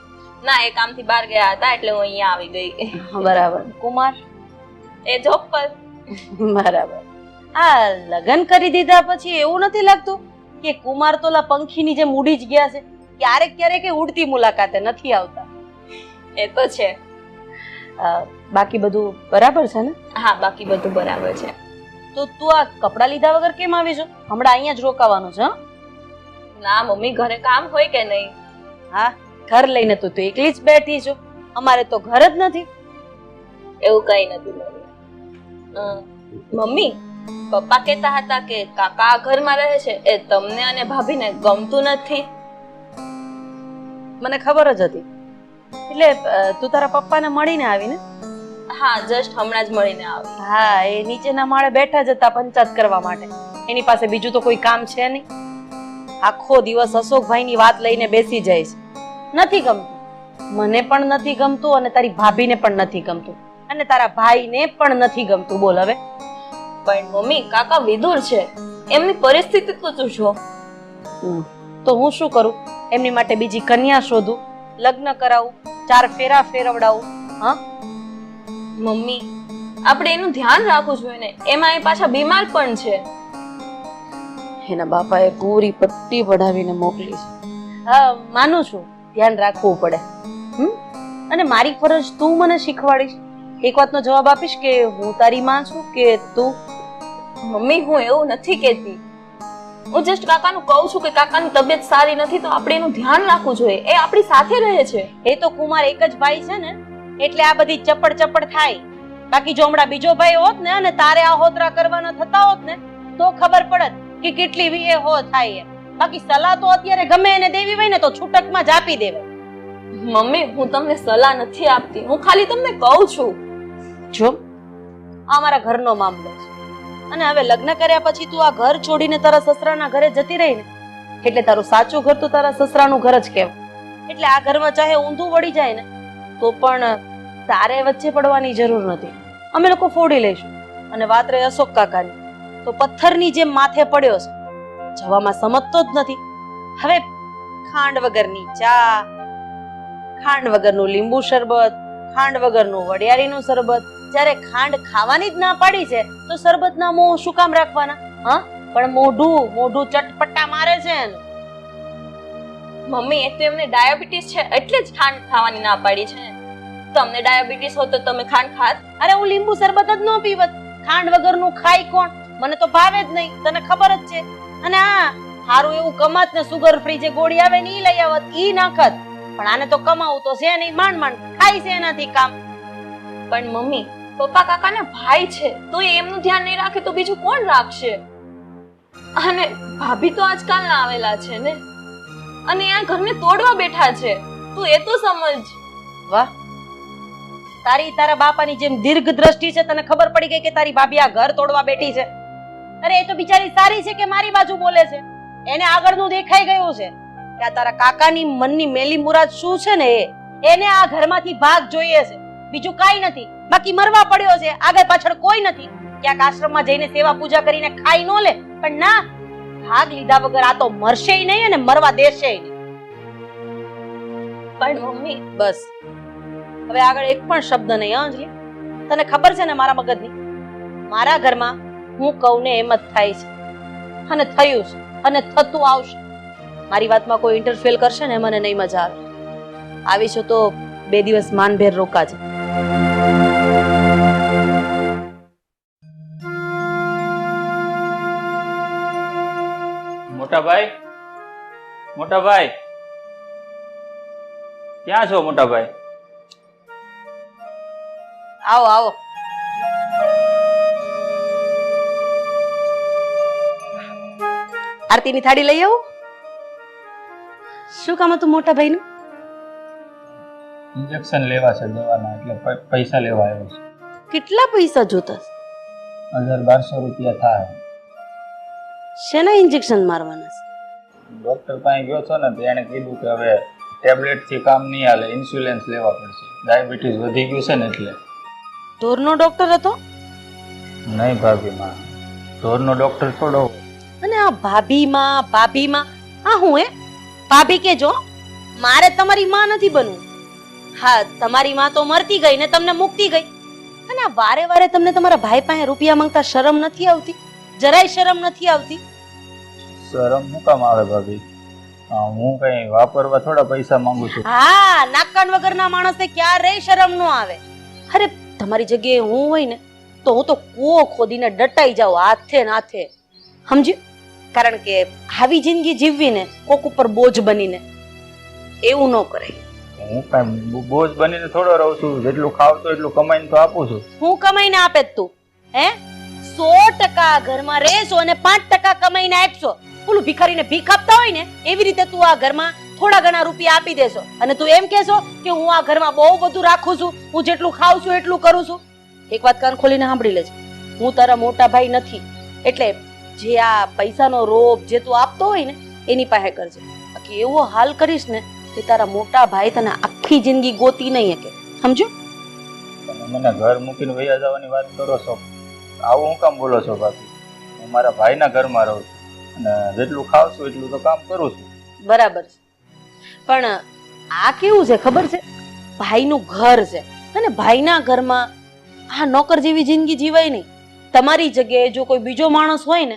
ના, એ કામથી બહાર ગયા હતા એટલે હું અહીંયા આવી ગઈ. બરાબર. કુમાર? એ જોબ પર. બરાબર. આ લગ્ન કરી દીધા પછી એવું નથી લાગતું કે કુમાર તો ઓલા પંખીની જેમ ઉડી જ ગયા છે? ક્યારેક એ ઉડતી મુલાકાતે નથી આવતા. એ તો છે. બાકી બધું બરાબર છે ને? હા, બાકી બધું બરાબર છે. તો તું આ કપડાં લીધા વગર કેમ આવી છો? હમણાં અહીંયા જ રોકાવાનું છે? ના મમ્મી, ઘરે કામ હોય કે નહીં? હા, ઘર લઈને તું તો એકલી જ બેઠી છો. અમારે તો ઘર જ નથી. એવું કઈ નથી મમ્મી. મમ્મી, પપ્પા કહેતા હતા કે કાકા આ ઘરમાં રહે છે એ તમને અને ભાભીને ગમતું નથી. મને ખબર જ હતી. એટલે તું તારા પપ્પાને મળીને આવી ને? હા, જસ્ટ હમણાં જ મળીને આવી. હા, એ નીચેના માળે બેઠા જ હતા પંચાયત કરવા માટે. એની પાસે બીજું તો કોઈ કામ છે નહીં. આખો દિવસ અશોકભાઈની વાત લઈને બેસી જાય છે. નથી ગમતું, મને પણ નથી ગમતું અને તારી ભાભીને પણ નથી ગમતું અને તારા ભાઈને પણ નથી ગમતું. બોલ હવે. પણ મમ્મી, કાકા વિદુર છે, એમની પરિસ્થિતિ તો તું જો. તો હું શું કરું? એમની માટે બીજી કન્યા શોધું, લગ્ન કરાવું, 4 ફેરા ફેરવડાવું? હા મમ્મી, આપણે એનું ધ્યાન રાખવું જોઈએ ને. એમાં એ પાછા બીમાર પણ છે. એના બાપાએ પૂરી પટ્ટી પડાવીને મોકલી છે. હા, માનું છું, ધ્યાન રાખવું પડે. અને મારી ફરજ તું મને શીખવાડીશ? એક વાતનો જવાબ આપીશ કે હું તારી માં છું કે તું? મમ્મી, હું એવું નથી કહેતી. હું જસ્ટ કાકાનું કહું છું કે કાકાની તબિયત સારી નથી તો આપણે એનું ધ્યાન રાખવું જોઈએ. એ આપણી સાથે રહે છે. એ તો કુમાર એક જ ભાઈ છે ને, એટલે આ બધી ચપડ થાય. બાકી જો હમણાં બીજો ભાઈ હોત ને અને તારે આ હોતરા કરવાના થતા હોત ને તો ખબર પડત કે કેટલી વીએ હો થાય એમ. બાકી સલાહ તો અત્યારે ગમે એને દેવી હોય ને તો છૂટકમાં જ આપી દેવાય. મમ્મી, હું તમને સલાહ નથી આપતી, હું ખાલી તમને કહું છું. જો આ મારા ઘરનો મામલો છે અને હવે લગ્ન કર્યા પછી તું આ ઘર છોડીને તારા સસરાના ઘરે જતી રહી ને એટલે તારું સાચું ઘર તો તારા સસરાનું ઘર જ કહેવાય. એટલે આ ઘરમાં ચાહે ઊંધું વળી જાય ને તો પણ તારે વચ્ચે પડવાની જરૂર નથી. અમે લોકો ફોડી લઈશું. અને વાત રહી અશોક કાકાની, તો પથ્થરની જેમ માથે પડ્યો છે, જવામાં સમજતો જ નથી. હવે ખાંડ વગરની ચા, ખાંડ વગરનું લીંબુ શરબત, ખાંડ વગરનું વડિયાળીનું શરબત. જ્યારે ખાંડ ખાવાની જ ના પાડી છે તો શરબતના મોં શું કામ રાખવાના? હા, પણ મોઢું ચટપટા મારે છે એનું. મમ્મી એ તો એમને ડાયાબિટીસ છે એટલે જ ખાંડ ખાવાની ના પાડી છે. તમને ડાયાબિટીસ હોત તો તમે ખાંડ ખાત? અરે હું લીંબુ શરબત જ ન પીવત. ખાંડ વગરનું ખાય કોણ? મને તો ભાવે જ નહીં, તને ખબર જ છે. અને હા, હારું એવું કમાત ને સુગર ફ્રી જે ગોળી આવે ને ઈ લઈ આવત, ઈ નાખત. પણ આને તો કમાવું તો છે નહીં, માંડ ખાય છે એનાથી કામ. પણ મમ્મી, પપ્પા કાકાના ભાઈ છે તો એમનું ધ્યાન નહીં રાખે તો બીજું કોણ રાખશે? અને ભાભી તો આજકાલ ના આવેલા છે ને, અને આ ઘરને તોડવા બેઠા છે. તું એ તો સમજ. વાહ, તારા બાપાની જેમ દીર્ઘ દ્રષ્ટિ છે. તને ખબર પડી ગઈ કે તારી ભાભી આ ઘર તોડવા બેઠી છે? અરે એ તો બિચારી સારી છે કે મારી બાજુ બોલે છે? એને આગળનું દેખાઈ ગયું છે કે આ તારા કાકાની મનની મેલી મુરાદ શું છે ને એને આ ઘરમાંથી ભાગ જોઈએ છે, બીજું કાઈ નથી. બાકી મરવા પડ્યો છે, આગળ પાછળ કોઈ નથી. ક્યાંક આશ્રમમાં જઈને સેવા પૂજા કરીને ખાઈ નો લે, પણ ના, ભાગ લીધા વગર આ તો મરશે નહીં અને મરવા દેશે નહીં. પણ મમ્મી, બસ હવે આગળ એક પણ શબ્દ નહીં. અંજલિ, તને ખબર છે ને મારા મગજની? મારા ઘરમાં હું કહું ને એમ જ થાય છે, અને થયું છે, અને થતું આવશે. મારી વાતમાં કોઈ ઇન્ટરફેર કરશે ને મને નહીં મજા આવે. આવીશું તો 2 દિવસ માનભેર રોકાજે. મોટાભાઈ, મોટાભાઈ, ક્યાં છો મોટાભાઈ? આવો આવો. આરતીની થાળી લઈ આવો. શું કામ હતું મોટા ભાઈનું? ઇન્જેક્શન લેવા છે દવાના, એટલે પૈસા લેવા આવ્યો છે. કેટલા પૈસા જોતા? 1200 રૂપિયા થાય. શેના ઇન્જેક્શન મારવાના છે? ડોક્ટર પાસે ગયો છો ને તો એને કીધું કે હવે ટેબ્લેટ થી કામ નહીં હાલે, ઇન્સ્યુલન્સ લેવા પડશે. ડાયાબિટીસ વધી ગયું છે ને એટલે. ઢોરનો ડોક્ટર હતો? નહીં ભાભીમાં, ઢોરનો ડોક્ટર થોડો. અને આ ભાભીમાં હા હું ભાભી કેજો, મારે તમારી માં નથી બનવું. હા, તમારી માં તો મરતી ગઈ ને તમને મુક્તિ ગઈ. અને આ વારે વારે તમને તમારા ભાઈ પાસે રૂપિયા માંગતા શરમ નથી આવતી? જરાય શરમ નથી આવતી? શરમ શું કામ આવે ભાભી? હું કઈ વાપરવા થોડા પૈસા માંગુ છું. હા, નાકકાન વગરના માણસને ક્યારેય શરમ ન આવે. અરે તમારી જગ્યાએ હું હોય ને તો હું તો કૂવો ખોદીને ડટાઈ જાઉં હાથે ને હાથે. સમજ્યું? કારણ કે આવી જિંદગી જીવવીને કોક ઉપર બોજ બનીને એવું ન કરાય. હું કઈ બોજ બનીને થોડો રહું છું. જેટલું ખાવતો એટલું કમાઈને તો આપું છું. હું કમાઈને આપે જ તું? હે, 100% ઘરમાં રહેશો અને 5% કમાઈને આપશો. પેલું ભિખારીને ભીખ આપતા હોય ને એવી રીતે તું આ ઘરમાં થોડા ઘણા રૂપિયા આપી દેશો અને તું એમ કહેશો કે હું આ ઘરમાં બહુ બધું રાખું છું, હું જેટલું ખાઉં છું એટલું કરું છું. એક વાત કાન ખોલીને સાંભળી લેજે, હું તારા મોટા ભાઈ નથી. એટલે જે આ પૈસાનો રોપ જે તું આપતો હોય ને એની પાસે કરજે. બાકી એવો હાલ કરીશ ને કે તારા મોટા ભાઈ તને આખી જિંદગી ગોતી નહીં શકે. સમજો? તમે મને ઘર મૂકીને વયા જવાની વાત કરો છો, આવું હું કામ બોલો છો ભાભી? હું મારા ભાઈના ઘરમાં રહું છું અને જેટલું ખાવ છું એટલું તો કામ કરું છું. બરાબર છે, પણ આ કેવું છે ખબર છે? ભાઈનું ઘર છે અને ભાઈના ઘરમાં આ નોકર જેવી જિંદગી જીવાય નહીં. તમારી જગ્યાએ જો કોઈ બીજો માણસ હોય ને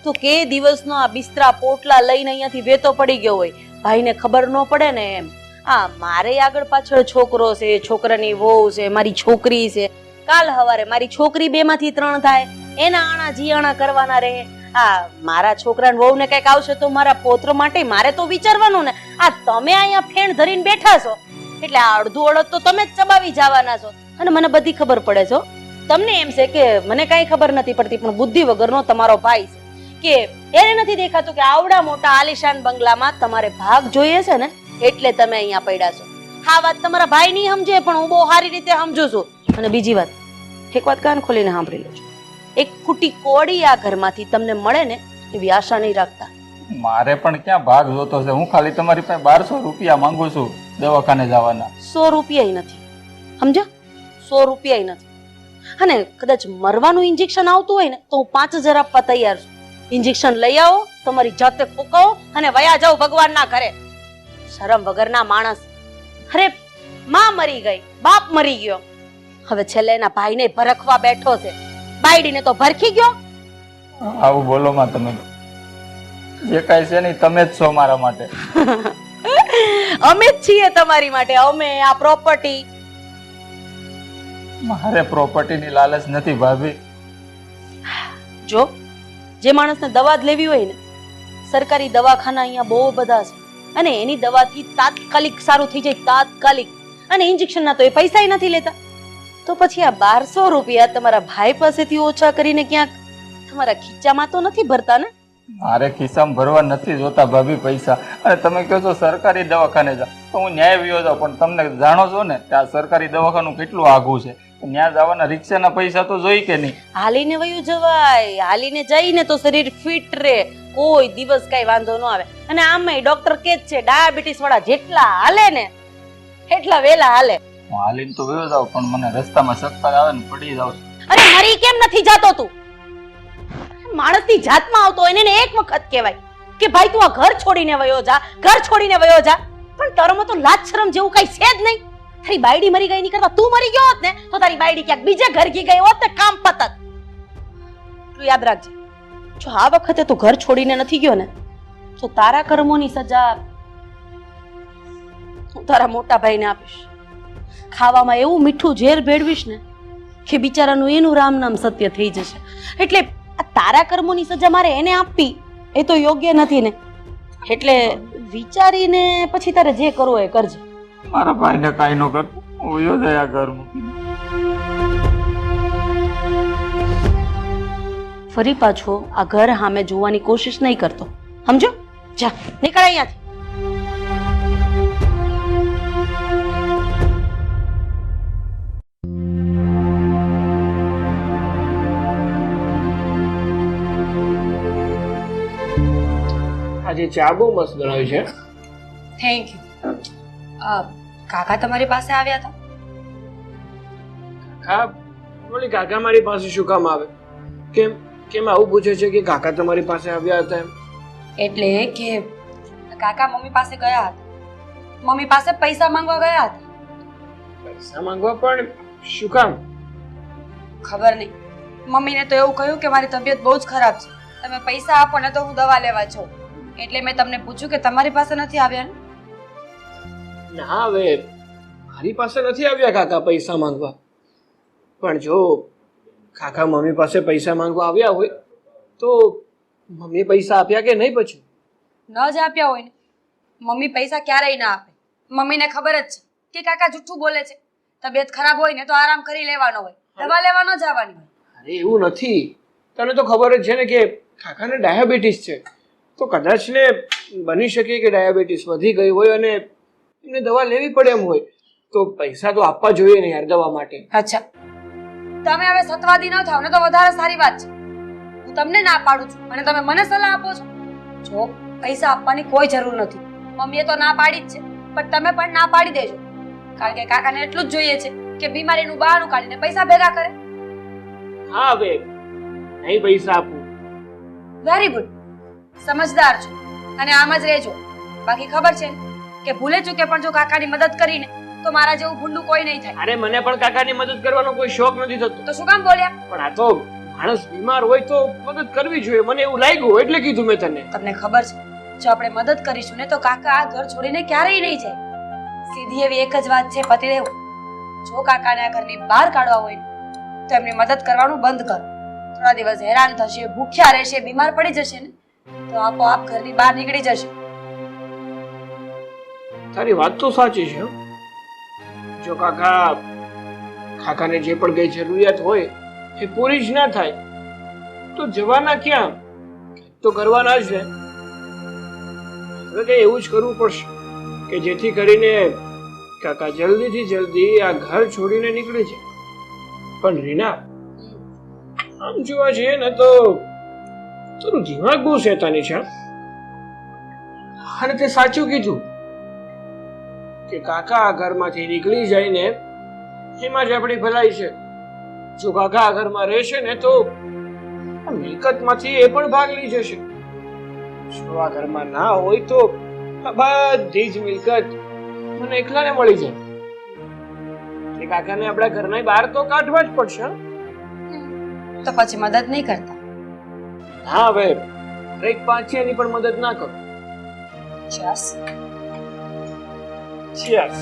તો કે દિવસનો આ બિસ્તરા પોટલા લઈને અહીંયાથી વેતો પડી ગયો હોય, ભાઈને ખબર ન પડે ને એમ. આ મારે આગળ પાછળ છોકરો છે, છોકરાની વહુ છે, મારી છોકરી છે. કાલ હવારે મારી છોકરી 2 માંથી 3 થાય, એના આણા જીયાણા કરવાના રહે. આ મારા છોકરાને વહુને કઈક આવશે તો મારા પોત્ર માટે મારે તો વિચારવાનું ને. આ તમે અહીંયા ફેણ ધરીને બેઠા છો એટલે આ અડધું અડધ તો તમે જ ચબાવી જવાના છો. અને મને બધી ખબર પડે છે. તમને એમ છે કે મને કઈ ખબર નથી પડતી, પણ બુદ્ધિ વગરનો તમારો ભાઈ છે કે એને નથી દેખાતું કે આવડા મોટા આલિશાન બંગલામાં તમારે ભાગ જોઈએ છે ને એટલે તમે અહીંયા પડ્યા છો. હા, વાત તમારા ભાઈ નહીં સમજે પણ હું બહુ સારી રીતે સમજુ છું. અને બીજી વાત, એક વાત કાન ખોલીને સાંભળી લેજો, એક ફૂટી કોડી આ ઘરમાંથી તમને મળે ને એવી આશા નહીં રાખતા. મારે પણ ક્યાં ભાગ જોતો છે? હું ખાલી તમારી પાસે 1200 રૂપિયા માંગુ છું દવાખાને જવાના. 100 રૂપિયા નથી, સમજ્યા? 100 રૂપિયા નથી. અને કદાચ મરવાનું ઇન્જેક્શન આવતું હોય ને તો હું 5000 આપવા તૈયાર છું. ઇન્જેક્શન લઈ આવો, તમારી જાતે ફૂંકાવો અને વયા જાઓ ભગવાનના ઘરે. શરમ વગરના માણસ. અરે માં મરી ગઈ, બાપ મરી ગયો, હવે છેલ્લે એના ભાઈને ભરખવા બેઠો છે. બાયડીને તો ભરખી ગયો. આવું બોલો માં તમે. જે કાંઈ છે નહીં તમે જ છો મારા માટે. અમે જ છીએ તમારી માટે. અમે આ પ્રોપર્ટી. મારે પ્રોપર્ટીની લાલચ નથી ભાભી. જો જે માણસને દવા જ લેવી હોય ને, સરકારી દવાખાના અહીંયા બહુ બધા છે અને એની દવાથી તાત્કાલિક સારું થઈ જાય, તાત્કાલિક. અને ઇન્જેક્શનના તો એ પૈસા નથી લેતા. તો પછી આ 1200 રૂપિયા તમારા ભાઈ પાસેથી ઓછા કરીને ક્યાંક તમારા ખીચામાં તો નથી ભરતા ને? મારે ખિસ્સામાં ભરવા નથી જોતા ભાભી પૈસા. અને તમે કહો છો સરકારી દવાખાને જાઓ, તો હું ન્યાય વ્યો જાઉં, પણ તમને જાણો છો ને કે આ સરકારી દવાખાનું કેટલું આઘું છે. ત્યાં જવાના રિક્ષાના પૈસા તો જોઈ કે નહીં? હાલીને વયું જવાય. હાલીને જઈને તો શરીર ફિટ રહે, કોઈ દિવસ કઈ વાંધો ન આવે. અને આમાંય ડોક્ટર કે જ છે ડાયાબિટીસ વાળા જેટલા હાલે ને એટલા વેલા હાલે. હું હાલીને તો વયો જાઉં, પણ મને રસ્તામાં ચક્કર આવે ને પડી જાઉં. અરે મરી કેમ નથી જાતો તું? માણસની જાતમાં આવતો હોય ને એક વખત કહેવાય કે ભાઈ તું આ ઘર છોડીને વયો જા, ઘર છોડીને વયો જા. પણ તારામાં તો લાજ શરમ જેવું કઈ છે જ નહીં. તારી બાયડી મરી ગઈ ની કરતા તું મરી ગયો હોત ને તો તારી બાયડી ક્યાંક બીજે ઘર ગઈ ગઈ હોત ને કામ પતત. તું યાદ રાખજે, જો આ વખતે તું ઘર છોડીને નથી ગયો ને તો તારા કર્મોની સજા હું તારા મોટા ભાઈને આપીશ. ખાવામાં એવું મીઠું ઝેર ભેળવીશ ને કે બિચારાનું એનું રામ નામ સત્ય થઈ જશે. એટલે આ તારા કર્મોની સજા મારે એને આપવી એ તો યોગ્ય નથી ને. એટલે વિચારીને પછી તારે જે કરવું એ કરજે. મારા ભાઈને કાંઈ ન કરતો, હું વયો જાય આ ઘર મૂકીને. ફરી પાછો આ ઘર સામે જોવાની કોશિશ નહીં કરતો, સમજો? જા નીકળ અહીંયાથી. આજે ચા બહુ મસ્ત બનાવી છે. Thank you. કાકા તમારી પાસે આવ્યા હતા? હા, બોલી કાકા મારી પાસે શું કામ આવે? કેમ કેમ આવું પૂછે છે કે કાકા તમારી પાસે આવ્યા હતા એમ? એટલે કે કાકા મમ્મી પાસે ગયા હતા, મમ્મી પાસે પૈસા માંગવા ગયા હતા. પૈસા માંગવા? પણ શું કામ? ખબર નહીં, મમ્મીને તો એવું કહ્યું કે મારી તબિયત બહુ જ ખરાબ છે, તમે પૈસા આપો ને તો હું દવા લેવા જાઉં. એટલે મેં તમને પૂછ્યું કે તમારી પાસે નથી આવ્યા ને? ના, હવે મારી પાસે નથી આવ્યા કાકા પૈસા માંગવા. પણ જો કાકા મમ્મી પાસે પૈસા માંગવા આવ્યા હોય તો મમ્મી પૈસા આપ્યા કે નહીં? પછી ન જ આપ્યા હોય ને, મમ્મી પૈસા ક્યારેય ના આપે. મમ્મીને ખબર જ છે કે કાકા જૂઠું બોલે છે. તબિયત ખરાબ હોય ને તો આરામ કરી લેવાનો હોય, દવા લેવા ન જવાની હોય. અરે એવું નથી, તને તો ખબર જ છે ને કે કાકાને ડાયાબિટીસ છે. તો કદાચ ને બની શકે કે ડાયાબિટીસ વધી ગઈ હોય અને એમને દવા લેવી પડે એમ હોય, તો પૈસા તો આપવા જોઈએ ને યાર દવા માટે. અચ્છા, તમે હવે સતવાદી ન થાવ ને તો વધારે સારી વાત છે. હું તમને ના પાડું છું અને તમે મને સલાહ આપો છો. જો પૈસા આપવાની કોઈ જરૂર નથી, મમ્મીએ તો ના પાડી જ છે, પણ તમે પણ ના પાડી દેજો. કારણ કે કાકાને એટલું જ જોઈએ છે કે બીમારીનું બહાનું કાઢીને પૈસા ભેગા કરે. હા, હવે નહીં પૈસા આપું. વેરી ગુડ, સમજદાર છો અને આમ જ રહેજો. બાકી ખબર છે ને કે ભૂલે ચૂકે પણ જો કાકાની મદદ કરીને તો મારા જેવું ભૂંડું કોઈ નહીં થાય. અરે મને પણ કાકાની મદદ કરવાનો કોઈ શોખ નથી થતો. તો શું કામ બોલ્યા? પણ આ તો માણસ બીમાર હોય તો મદદ કરવી જોઈએ, મને એવું લાગ્યું એટલે કીધું મેં તને. તમને ખબર છે જો આપણે મદદ કરીશું ને તો કાકા આ ઘર છોડીને ક્યારેય નહીં જાય. સીધી એવી એક જ વાત છે પતિદેવ, જો કાકાને આ ઘરની બહાર કાઢવા હોય ને તો એમની મદદ કરવાનું બંધ કરો. થોડા દિવસ હેરાન થશે, ભૂખ્યા રહેશે, બીમાર પડી જશે ને તો આપોઆપ ઘરની બહાર નીકળી જશે. તારી વાત તો સાચી છે. જો કાકાને જે પણ કઈ જરૂરિયાત હોય એ પૂરી જ ના થાય તો જવાના ક્યાં, તો કરવાના જ ને. હવે કઈ એવું જ કરવું પડશે કે જેથી કરીને કાકા જલ્દીથી જલ્દી આ ઘર છોડીને નીકળી જાય. પણ રીના, આમ જોવા જઈએ ને તો તારું દિમાગ બહુ શેતાની છે. અને તે સાચું કીધું કે કાકા આ ઘરમાંથી નીકળી જાય ને એમાં જ આપણી ભલાઈ છે. જો કાકા આ ઘરમાં રહેશે ને તો મિલકતમાંથી એ પણ ભાગ લઈ જશે. જો આ ઘરમાં ના હોય તો આ બધી જ મિલકત મને એકલાને મળી જાય એ કાકાને આપણા ઘરના બહાર તો કાઢવા જ પડશે હં? તો પછી મદદ નહીં કરતા. હા હવે એક પાંચિયાની પણ મદદ ના કરો. Cheers. Cheers.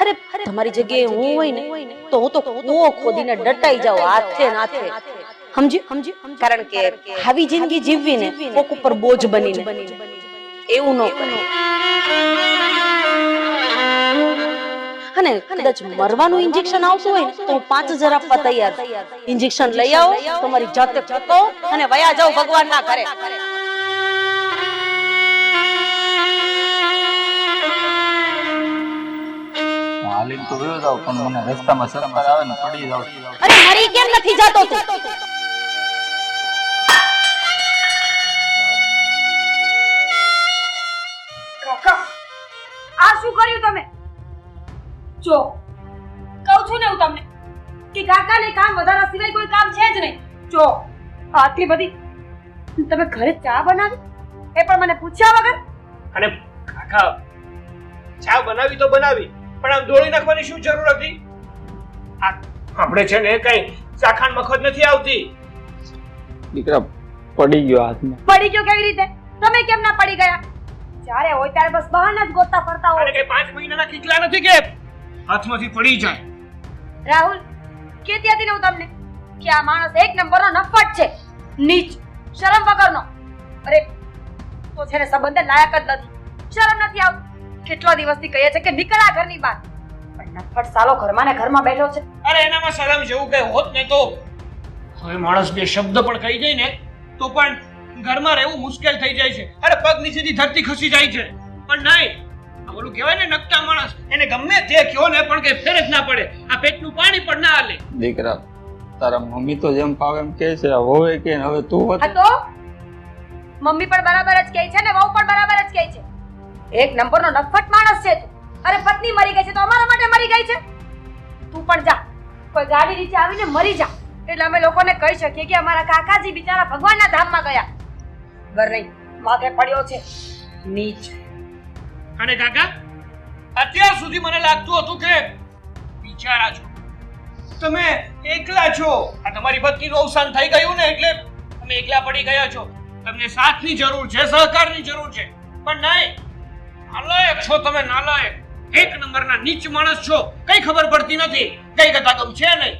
અરે તમારી જગ્યાએ હું હોય ને તો હું તો કૂવો ખોદીને ડટાઈ જાઉં હાથે ને હાથે. સમજી કારણ કે આવી જિંદગી જીવવી ને કોક ઉપર બોજ બનીને એવું ન કરે. અને કદાચ મરવાનું ઇન્જેક્શન આવતું હોય ને તો હું 5000 આપવા તૈયાર છું. ઇન્જેક્શન લઈ આવો તમારી જાતે ફૂકો અને વયા જાઓ ભગવાન ના કરે. હું હાલીને તો વયો જાઉં પણ મને રસ્તામાં ચક્કર આવે ને પડી જાઉં. અરે મરી કેમ નથી જાતો તું? કાકા આ શું કર્યું તમે? જો કહું છું ને હું તમને કે કાકાને કામ વધારા સિવાય કોઈ કામ છે જ નહીં. જો આટલી બધી તમે ઘરે ચા બનાવી એ પણ મને પૂછ્યા વગર. અને કાકા ચા બનાવી તો બનાવી પણ આમ દોડી નાખવાની શું જરૂર હતી? આપણે છે ને કઈ ચાખાણ મખત નથી આવતી. દીકરા પડી ગયો હાથમાં. પડી ગયો કેવી રીતે? તમે કેમ ના પડી ગયા? જ્યારે હોય ત્યારે બસ બહાના જ ગોતતા ફરતા અને હોય. કઈ 5 મહિનાના કિકલા નથી કે હાથમાંથી પડી જાય. રાહુલ કહેતી હતી ને હું તમને કે આ માણસ એક નંબરનો નફટ છે, નીચ, શરમ વગરનો. અરે તો છે ને સંબંધે લાયક જ નથી. શરમ નથી આવતી. કેટલા દિવસથી કહીએ છે કે નીકળ આ ઘરની બહાર, પણ નફટ સાલો ઘરમાં ને ઘરમાં બેઠો છે. અરે એનામાં શરમ જેવું કઈ હોત ને તો હવે માણસ બે શબ્દ પણ કહી જાય ને તો પણ ઘરમાં રહેવું મુશ્કેલ થઈ જાય છે. અરે પગ નીચેથી ધરતી ખસી જાય છે. પણ નહીં, આ ઓલું કહેવાય ને નકટા માણસ, એને ગમે તે કયો ને પણ કઈ ફેર જ ના પડે. આ પેટનું પાણી પણ ના હાલે. દીકરા તારા મમ્મી તો જેમ ફાવે એમ કહે છે, હવે કે હવે તું હોત. આ તો મમ્મી પણ બરાબર જ કહે છે ને વહુ પણ બરાબર જ કહે છે. એક નંબરનો નફટ માણસ છે તું. અરે પત્ની મરી ગઈ છે તો અમારા માટે મરી ગઈ છે. તું પણ જા, કોઈ ગાડી નીચે આવીને મરી જા એટલે અમે લોકોને કહી શકીએ કે અમારા કાકાજી બિચારા ભગવાનના ધામમાં ગયા. બર નહીં, માથે પડ્યો છે નીચ. અને કાકા અત્યાર સુધી મને લાગતું હતું કે બિચારા છો તમે, એકલા છો. આ તમારી પત્નીનું અવસાન થઈ ગયું ને એટલે તમે એકલા પડી ગયા છો. તમને સાથની જરૂર છે, સહકારની જરૂર છે. પણ નહીં, નાલાયક છો તમે, નાલાયક. એક નંબરના નીચ માણસ છો. કઈ ખબર પડતી નથી, કઈ ગતાગમ છે નહીં.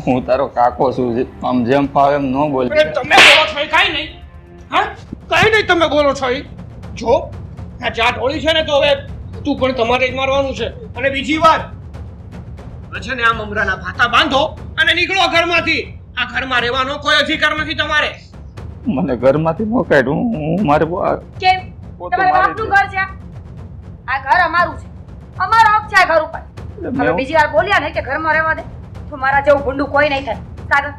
હું તારો કાકો છું, આમ જેમ ફાવે એમ ન બોલ. તમે બોલો છો એ કાઈ નહીં. હા, કાઈ નહીં તમે બોલો છો એ. જો આ ચા ઢોળી છે ને તો હવે તું પણ તમારે જ મારવાનું છે. અને બીજી વાત, હવે છે ને આ મમરાના ભાતા બાંધો અને નીકળો ઘરમાંથી. આ ઘરમાં રહેવાનો કોઈ અધિકાર નથી તમારે. મને ઘરમાંથી મોકાડ. હું મારે કેમ? તમારા બાપનું ઘર છે આ? આ ઘર અમારું છે, અમારો હક છે આ ઘર ઉપર. હવે બીજી વાર બોલ્યા ને કે ઘરમાં રહેવા દે તો મારા જેવું ભૂંડું કોઈ નહીં થાય. સાગર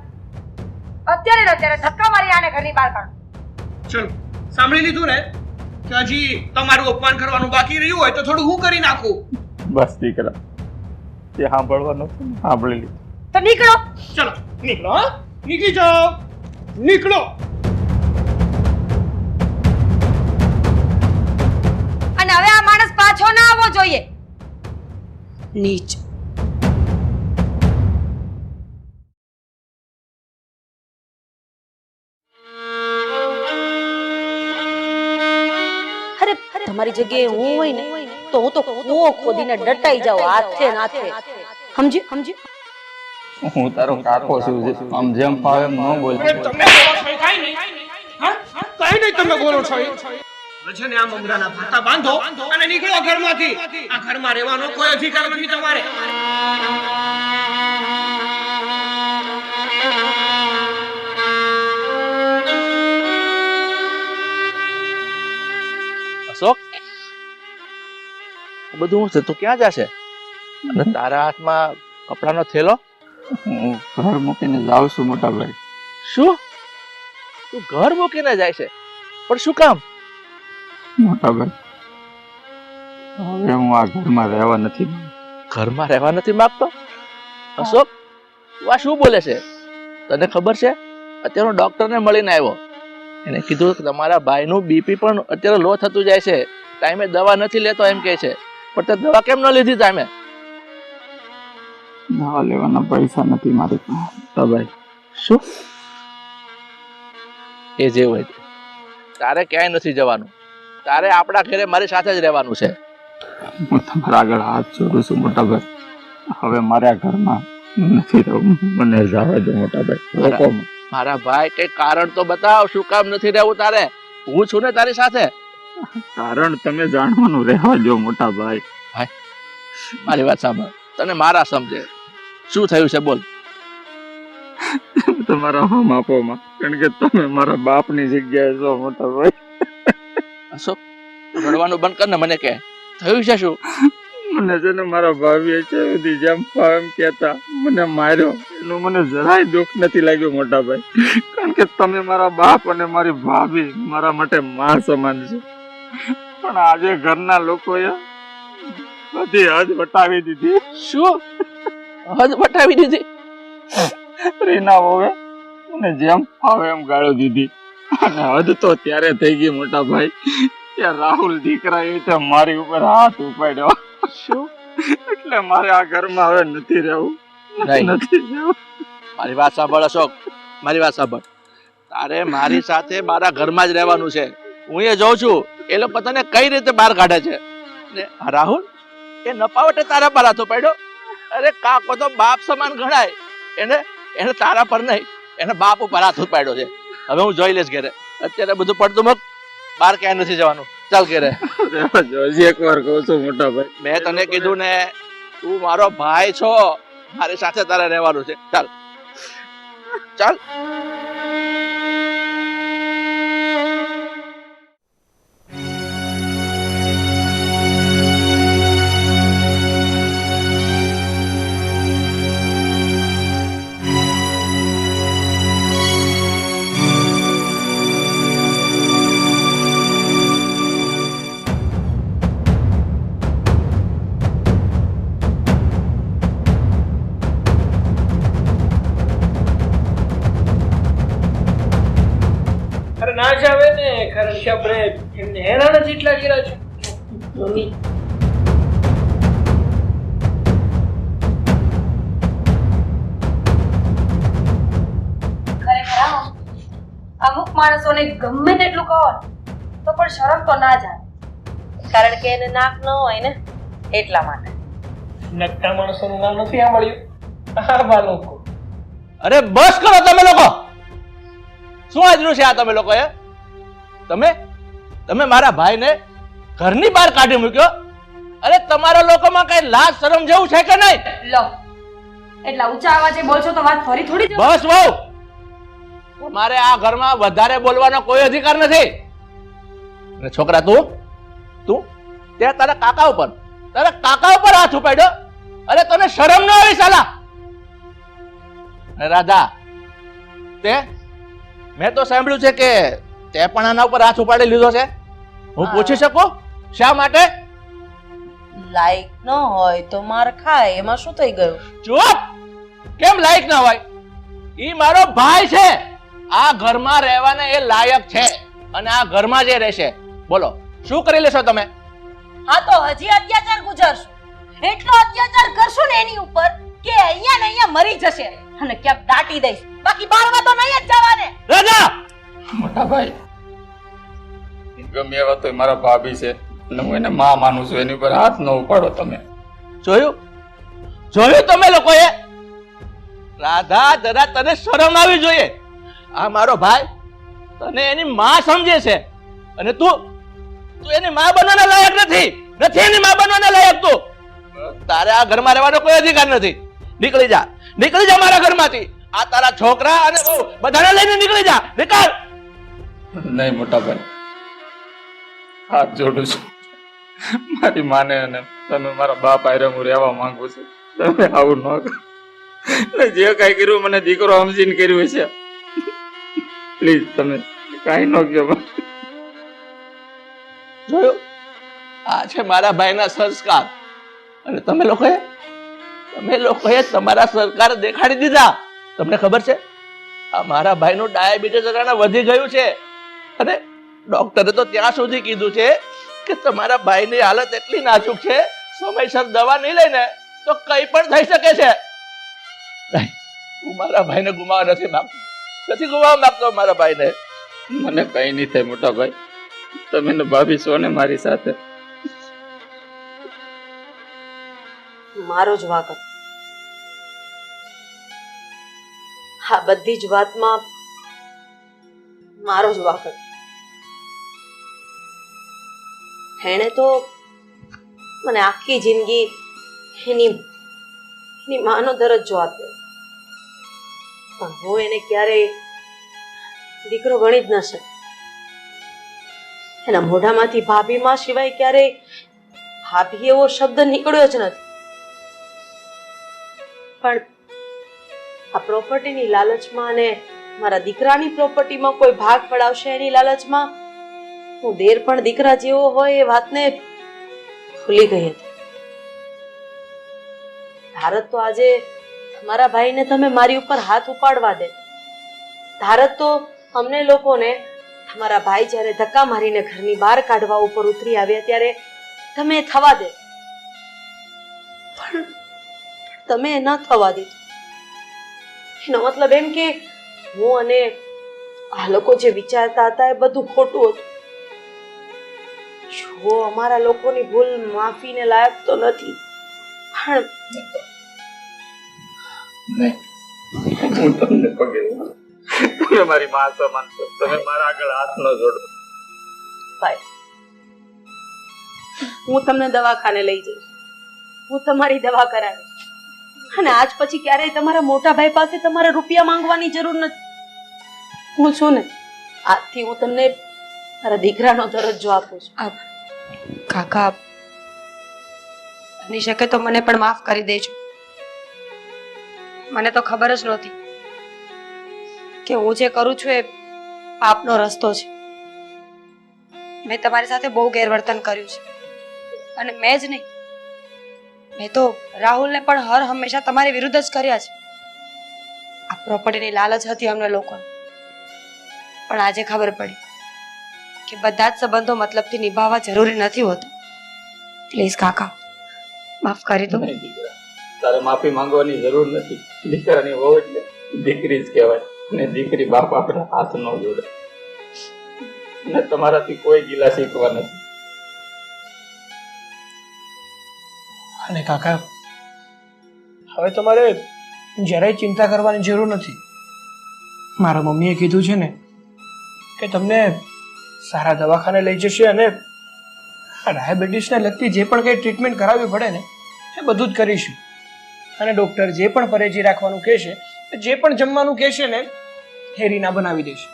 અત્યારે ને અત્યારે ધક્કા મારી આને ઘરની બહાર કાઢો. ચલો, સાંભળી લીધું ને કે હજી તમારું અપમાન કરવાનું બાકી રહ્યું હોય તો થોડું હું કરી નાખું. બસ દીકરા, તે સાંભળવાનું સાંભળી લીધું. તો નીકળો. ચલો નીકળો, હા નીકળી જાઓ, નીકળો. અને હવે આ માણસ પાછો ના આવવો જોઈએ. નીચ. અરે તમારી જગ્યાએ હું હોય ને તો હું તો કૂવો ખોદીને ડટાઈ જાઉં હાથે ને હાથે. સમજી? હું તારો કાકો છું, આમ જેમ ફાવે એમ ન બોલ. તમે બોલો છો એ કાઈ નહીં. હા, કાઈ નહીં તમે બોલો છો એ. હવે છે ને આ મમરાના ભાતા બાંધો અને નીકળો ઘરમાંથી. આ ઘરમાં રહેવાનો કોઈ અધિકાર નથી તમારે. અશોક, આ બધું હું છે? તું ક્યાં જશે? અને તારા હાથમાં કપડાનો થેલો? હું ઘર મૂકીને જાઉં છું મોટા ભાઈ. શું? તું ઘર મૂકીને જાય છે? પણ શું કામ? મોટા ભાઈ, હવે હું આ ઘરમાં રહેવા નથી ઘરમાં રહેવા નથી માંગતો? અશોક, તું આ શું બોલે છે? તને ખબર છે, અત્યારે હું ડોક્ટરને મળીને આવ્યો. એને કીધું કે તમારા ભાઈનું બીપી પણ અત્યારે લો થતું જાય છે, ટાઈમે દવા નથી લેતો એમ કહે છે. પણ તે દવા કેમ ન લીધી ટાઈમે? દવા લેવાના પૈસા નથી મારી પાસે ભાઈ. શું? એ જે હોય તે. તારે ક્યાંય નથી જવાનું. તારે આપણા ઘરે મારી સાથે જ રહેવાનું છે. હું તમારા આગળ હાથ જોડું છું મોટા ભાઈ. હવે મારે આ ઘરમાં નથી રહેવું. મને જવા દો મોટા ભાઈ. રોકો મને. મારા ભાઈ, કઈ કારણ તો બતાવ, શું કામ નથી રહેવું તારે? હું છું ને તારી સાથે. કારણ તમે જાણવાનું રહેવા દો મોટા ભાઈ. મારી વાત સાંભળ, તને મારા સમજે. શું થયું છે બોલ. તમારા હમ આપો માં, કારણ કે તમે મારા બાપની જગ્યાએ છો મોટા ભાઈ. અશોક, રડવાનું બંધ કર ને, મને કે થયું છે શું? મને છે ને મારા ભાભીએ છે બધી જેમ ફાવે એમ કહેતા મને માર્યો, એનું મને જરાય દુઃખ નથી લાગ્યું મોટા ભાઈ. કારણ કે તમે મારા બાપ અને મારી ભાભી મારા માટે માં સમાન છે. પણ આજે ઘરના લોકોએ બધી હદ વટાવી દીધી. શું હદ વટાવી દીધી? રીના હોવે મને જેમ ફાવે એમ ગાળો દીધી. અને હદ તો ત્યારે થઈ ગઈ મોટા ભાઈ કે રાહુલ દીકરા એ રીતે મારી ઉપર હાથ ઉપાડ્યો. શું? એટલે મારે આ ઘરમાં હવે નથી રહેવું. નહીં. નથી રહેવું. મારી વાત સાંભળ અશોક, મારી વાત સાંભળ. તારે મારી સાથે મારા ઘરમાં જ રહેવાનું છે. હું એ જોઉં છું એ લોકો તને કઈ રીતે બહાર કાઢે છે. ને આ રાહુલ, એ નપાવટે તારા પર હાથો પાડ્યો. અરે કાકો તો બાપ સમાન ગણાય. એને તારા પર નહીં, એને બાપ ઉપર હાથ પાડ્યો છે. હવે હું જોઈ લઈશ ઘરે. અત્યારે બધું પડતું મગ, બહાર ક્યાંય નથી જવાનું. ચાલ ઘરે. હજી એક વાર કહું છું મોટા ભાઈ, મેં તને કીધું ને, તું મારો ભાઈ છો, મારી સાથે તારે રહેવાનું છે. ચાલ ચાલ. અરે ના જ આવે ને, કારણ કે આપણે એમને હેરાન જ એટલા કર્યા છે. મમ્મી, ખરેખર હા, અમુક માણસોને ગમે તેટલું કહો ને, તો પણ શરમ તો ના જ આવે. કારણ કે એને નાક ન હોય ને એટલા માટે. નકટા માણસોનું નામ નથી સાંભળ્યું? આવા લોકો. અરે બસ કરો તમે લોકો. શું આજનું છે આ તમે લોકો? તમે મારા ભાઈને ઘરની બહાર કાઢી મૂક્યો. અરે તમારા લોકોમાં કઈ લાજ શરમ જેવું છે કે નહીં? લો, એટલા ઊંચા અવાજે બોલશો તો વાત ફરી થોડી જશે. બસ વહુ, તમારે આ ઘરમાં વધારે બોલવાનો કોઈ અધિકાર નથી. અને છોકરા, તું તે તારા કાકા ઉપર હાથ ઉપાડ્યો. અરે તને શરમ ન આવી સાલા? અને રાધા, મેં તો સાંભળ્યું છે કે તે પણ આના ઉપર હાથ ઉપાડી લીધો છે. હું પૂછી શકું શા માટે? લાઈક ન હોય તો માર ખાય, એમાં શું થઈ ગયું? ચૂપ! કેમ લાયક ના હોય? ઈ મારો ભાઈ છે. આ ઘરમાં રહેવાને એ લાયક છે અને આ ઘરમાં જે રહેશે. બોલો શું કરી લેશો તમે? હા તો હજી અત્યાચાર ગુજારશું. એટલો અત્યાચાર કરશું ને એની ઉપર કે અહીંયા ને અહીંયા મરી જશે અને ક્યાંક દાટી દઈશ. બાકી બાળવા તો નહીં જ જવાને. રાજા! મોટા ભાઈ, ગમે એવા તો મારા ભાભી છે અને હું એને માં માનું છું. એની પર હાથ ન ઉપાડો તમે. જોયું તમે લોકોએ? રાધા, જરા તને શરમ આવી જોઈએ. આ મારો ભાઈ તને એની માં સમજે છે અને તું એની માં બનવાના લાયક નથી. એની માં બનવાના લાયક તું. તારે આ ઘરમાં રહેવાનો કોઈ અધિકાર નથી. નીકળી જા મારા ઘરમાંથી. આ તારા છોકરા અને બહુ બધાને લઈને નીકળી જા. નીકળ. નહીં મોટા ભાઈ, હાથ જોડું છું. મારી માને અને તમે મારા બાપ આયરે હું રહેવા માંગુ છું. તમે આવું ન કરો. જે કઈ કર્યું મને દીકરો સમજીને કર્યું છે. પ્લીઝ તમે કઈ ન કહો. આ છે મારા ભાઈના સંસ્કાર. અને તમે લોકોએ તમારા સંસ્કાર દેખાડી દીધા. તમને ખબર છે આ મારા ભાઈનું ડાયાબિટીસ વધી ગયું છે અને ડોક્ટરે તો ત્યાં સુધી કીધું છે કે તમારા ભાઈની હાલત એટલી નાજુક છે, સમયસર દવા નહીં લઈને તો કંઈ પણ થઈ શકે છે. નહીં, હું મારા ભાઈને ગુમાવવા નથી ગુમાવવા માંગતો મારા ભાઈને. મને કઈ નહીં થાય મોટા ભાઈ, તમે ને ભાભી છો ને મારી સાથે. મારો જ વાંક હતો. આ બધી જ વાતમાં મારો જ વાંક હતો. એણે તો મને આખી જિંદગી એની માનો દરજ્જો આપ્યો, પણ હું એને ક્યારેય દીકરો ગણી જ ન શકી. એના મોઢામાંથી ભાભીમાં સિવાય ક્યારેય ભાભી એવો શબ્દ નીકળ્યો જ નથી. પણ આ પ્રોપર્ટીની લાલચમાં અને મારા દીકરાની પ્રોપર્ટીમાં કોઈ ભાગ પડાવશે એની લાલચમાં હું દેર પણ દીકરા જેવો હોય એ વાતને ભૂલી ગઈ હતી. ધારત તો આજે મારા ભાઈને તમે મારી ઉપર હાથ ઉપાડવા દે, ધારત તો અમને લોકોને તમારા ભાઈ જ્યારે ધક્કા મારીને ઘરની બહાર કાઢવા ઉપર ઉતરી આવ્યા ત્યારે તમે થવા દે, પણ તમે ન થવા દીધું. એનો મતલબ એમ કે હું અને આ લોકો જે વિચારતા હતા એ બધું ખોટું હતું. જો અમારા લોકોની ભૂલ માફીને લાયક તો નથી, પણ હું તમને પગે લાગુ. તમે મારી માં સમાન છો, તમે મારા આગળ હાથ ન જોડો. ભાઈ, હું તમને દવાખાને લઈ જઈશ, હું તમારી દવા કરાવીશ, અને આજ પછી ક્યારેય તમારા મોટા ભાઈ પાસે તમારે રૂપિયા માંગવાની જરૂર નથી. હું છું ને, આજથી હું તમને મારા દીકરાનો દરજ્જો આપું છું. કાકા, બની શકે તો મને પણ માફ કરી દેજો. મને તો ખબર જ નહોતી કે હું જે કરું છું એ પાપનો રસ્તો છે. મેં તમારી સાથે બહુ ગેરવર્તન કર્યું છે, અને મેં જ નહીં, મેં તો રાહુલને પણ હર હંમેશા તમારી વિરુદ્ધ જ કર્યા છે. આ પ્રોપર્ટીની લાલચ હતી અમને લોકોને, પણ આજે ખબર પડી કે બધા જ સંબંધો મતલબથી નિભાવવા જરૂરી નથી હોતું. પ્લીઝ કાકા, માફ કરી દો. નહીં દીકરા, તારે માફી માંગવાની જરૂર નથી. દીકરાની વહુ એટલે દીકરી જ કહેવાય, અને દીકરી બાપ આપણા હાથ ન જોડે. ને તમારાથી કોઈ ગીલા શીખવા નથી. અને કાકા, હવે તમારે જરાય ચિંતા કરવાની જરૂર નથી. મારા મમ્મીએ કીધું છે ને કે તમને સારા દવાખાને લઈ જશે, અને ડાયાબિટીસને લગતી જે પણ કંઈ ટ્રીટમેન્ટ કરાવવી પડે ને એ બધું જ કરીશું. અને ડૉક્ટર જે પણ પરેજી રાખવાનું કહેશે, જે પણ જમવાનું કહેશે ને એ રીના બનાવી દેશે.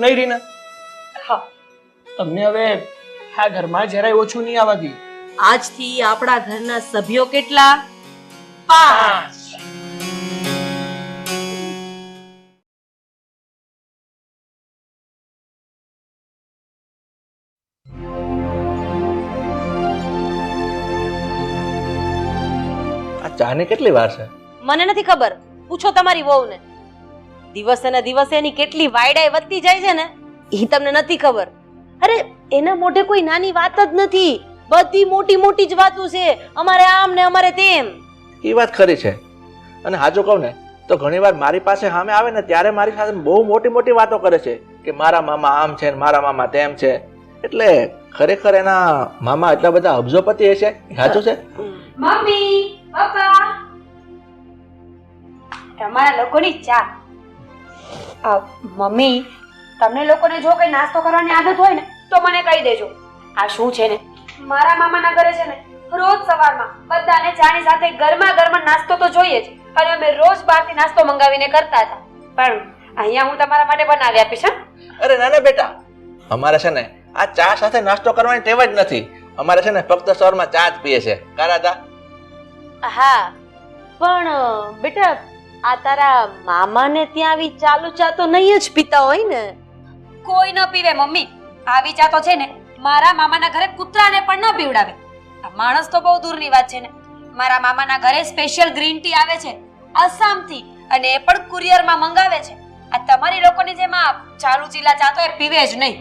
નહીં રીના? હા, તમને હવે આ ઘરમાં જરાય ઓછું નહીં આવવા દઈએ. આજથી આપણા ઘરના સભ્યો કેટલા? 5. આ ચાને કેટલી વાર છે? મને નથી ખબર, પૂછો તમારી વહુને. દિવસે ને દિવસે એની કેટલી વાયડાઈ વધતી જાય છે ને એ તમને નથી ખબર. અરે એના મોઢે કોઈ નાની વાત જ નથી, બધી મોટી મોટી જ વાતો છે. અમારે આમ ને અમારે તેમ. એ વાત ખરી છે. અને હાચું કહું ને તો ઘણી વાર મારી પાસે સામે આવે ને ત્યારે મારી સાથે બહુ મોટી મોટી વાતો કરે છે કે મારા મામા આમ છે ને મારા મામા તેમ છે. એટલે ખરેખર એના મામા એટલા બધા અબજોપતિ હશે. સાચું છે? મમ્મી, પપ્પા, તમારા લોકોની ચા. મમ્મી, તમને લોકોને જો કઈ નાસ્તો કરવાની આદત હોય ને તો મને કહી દેજો. આ શું છે ને, મારા મામાના ઘરે છે ને રોજ સવારમાં બધાને ચાની સાથે ગરમા ગરમ નાસ્તો તો જોઈએ જ, અને અમે રોજ બહારથી નાસ્તો મંગાવીને કરતા હતા, પણ અહીંયા હું તમારા માટે બનાવી આપીશ. અરે ના બેટા, અમારે છે ને આ ચા સાથે નાસ્તો કરવાની ટેવ જ નથી. અમારે છે ને ફક્ત સવારમાં ચા જ પીએ છે. કારાતા? હા, પણ બેટા આ તારા મામાને ત્યાં આવી ચાલુ ચા તો નહીં જ પીતા હોય ને? કોઈ ન પીવે મમ્મી, આવી ચા તો છે ને મારા મામાના ઘરે કૂતરાને પણ ન પીવડાવે. આ માણસ તો બહુ દૂરની વાત છે ને. મારા મામાના ઘરે સ્પેશિયલ ગ્રીન ટી આવે છે આસામથી, અને એ પણ કુરિયરમાં મંગાવે છે. આ તમારી લોકોની જેમ આ ચાલુ ચીલા ચા તો એ પીવે જ નહીં.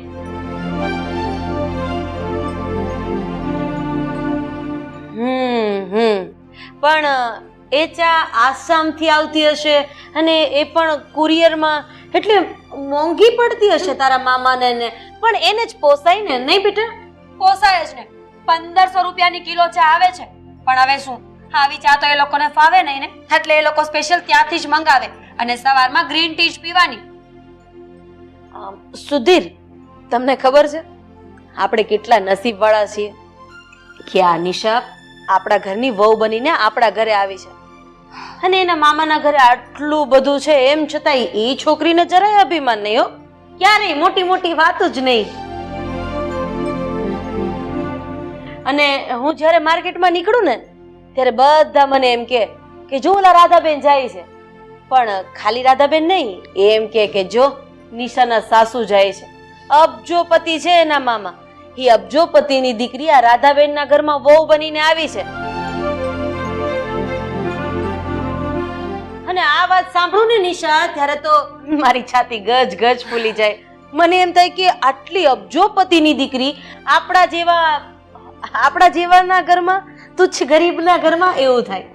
પણ એ ચા આસામથી આવતી હશે અને એ પણ કુરિયરમાં, એટલે મોંઘી પડતી હશે તારા મામાને ને. પણ એને જ પોસાય ને, નહીં બેટા? પોસાય જ ને. 1500 રૂપિયાની કિલો ચા આવે છે. પણ હવે શું, આવી ચા તો એ લોકોને ફાવે નહીં ને, એટલે એ લોકો સ્પેશિયલ ત્યાંથી જ મંગાવે અને સવારમાં ગ્રીન ટી જ પીવાની. સુધીર, તમને ખબર છે આપણે કેટલા નસીબવાળા છીએ કે આ નિશા આપણા ઘરની વહુ બનીને આપણા ઘરે આવી છે, અને એના મામાના ઘરે આટલું બધું છે એમ છતાંય એ છોકરીને જરાય અભિમાન નહીં હો. ક્યારેય મોટી મોટી વાતો જ નહીં. અને હું જ્યારે માર્કેટમાં નીકળું ને ત્યારે બધા મને એમ કે જો ઓલા રાધાબેન જાય છે, પણ ખાલી રાધાબેન નહીં, એમ કે જો નિશાના સાસુ જાય છે. અબજોપતિ છે એના મામા, એ અબજોપતિની દીકરી આ રાધાબેનના ઘરમાં વહુ બનીને આવી છે. અને આ વાત સાંભળું ને નિશા, ત્યારે તો મારી છાતી ગજ ગજ ફૂલી જાય. મને એમ થાય કે આટલી અબજોપતિની દીકરી આપણા જેવાના ઘરમાં, તુચ્છ ગરીબના ઘરમાં, એવું થાય.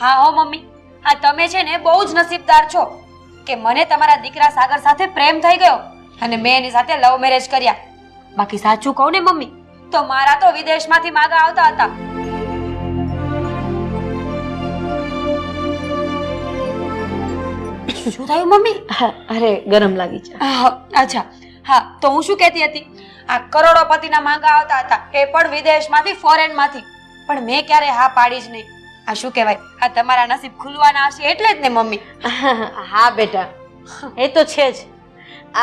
હા હો મમ્મી, આ તમે છે ને બહુ જ નસીબદાર છો કે મને તમારા દીકરા સાગર સાથે પ્રેમ થઈ ગયો અને મેં એની સાથે લવ મેરેજ કર્યા. બાકી સાચું કહું ને મમ્મી, તો મારા તો વિદેશમાંથી માગા આવતા હતા. શું થયું મમ્મી? અરે ગરમ લાગી છે. અચ્છા, હા, તો હું શું કહેતી હતી, આ કરોડોપતિના માંગા આવતા હતા, એ પણ વિદેશમાંથી, ફોરેનમાંથી. પણ મેં ક્યારે હા પાડી જ નહીં. આ શું કહેવાય, આ તમારા નસીબ ખુલવાના હશે એટલે જ ને મમ્મી. હા બેટા, એ તો છે જ.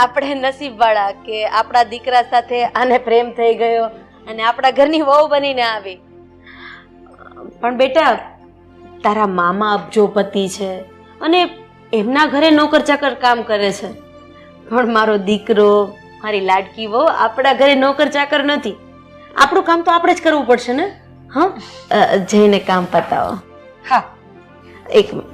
આપણે નસીબવાળા કે આપણા દીકરા સાથે આને પ્રેમ થઈ ગયો અને આપણા ઘરની વહુ બનીને આવી. પણ બેટા, તારા મામા અબજોપતિ છે અને એમના ઘરે નોકર ચાકર કામ કરે છે, પણ મારો દીકરો, મારી લાડકી વહુ આપણા ઘરે નોકર ચાકર નથી. આપણું કામ તો આપણે જ કરવું પડશે ને. હા, જઈને કામ પતાવો. હા, એક મિનિટ.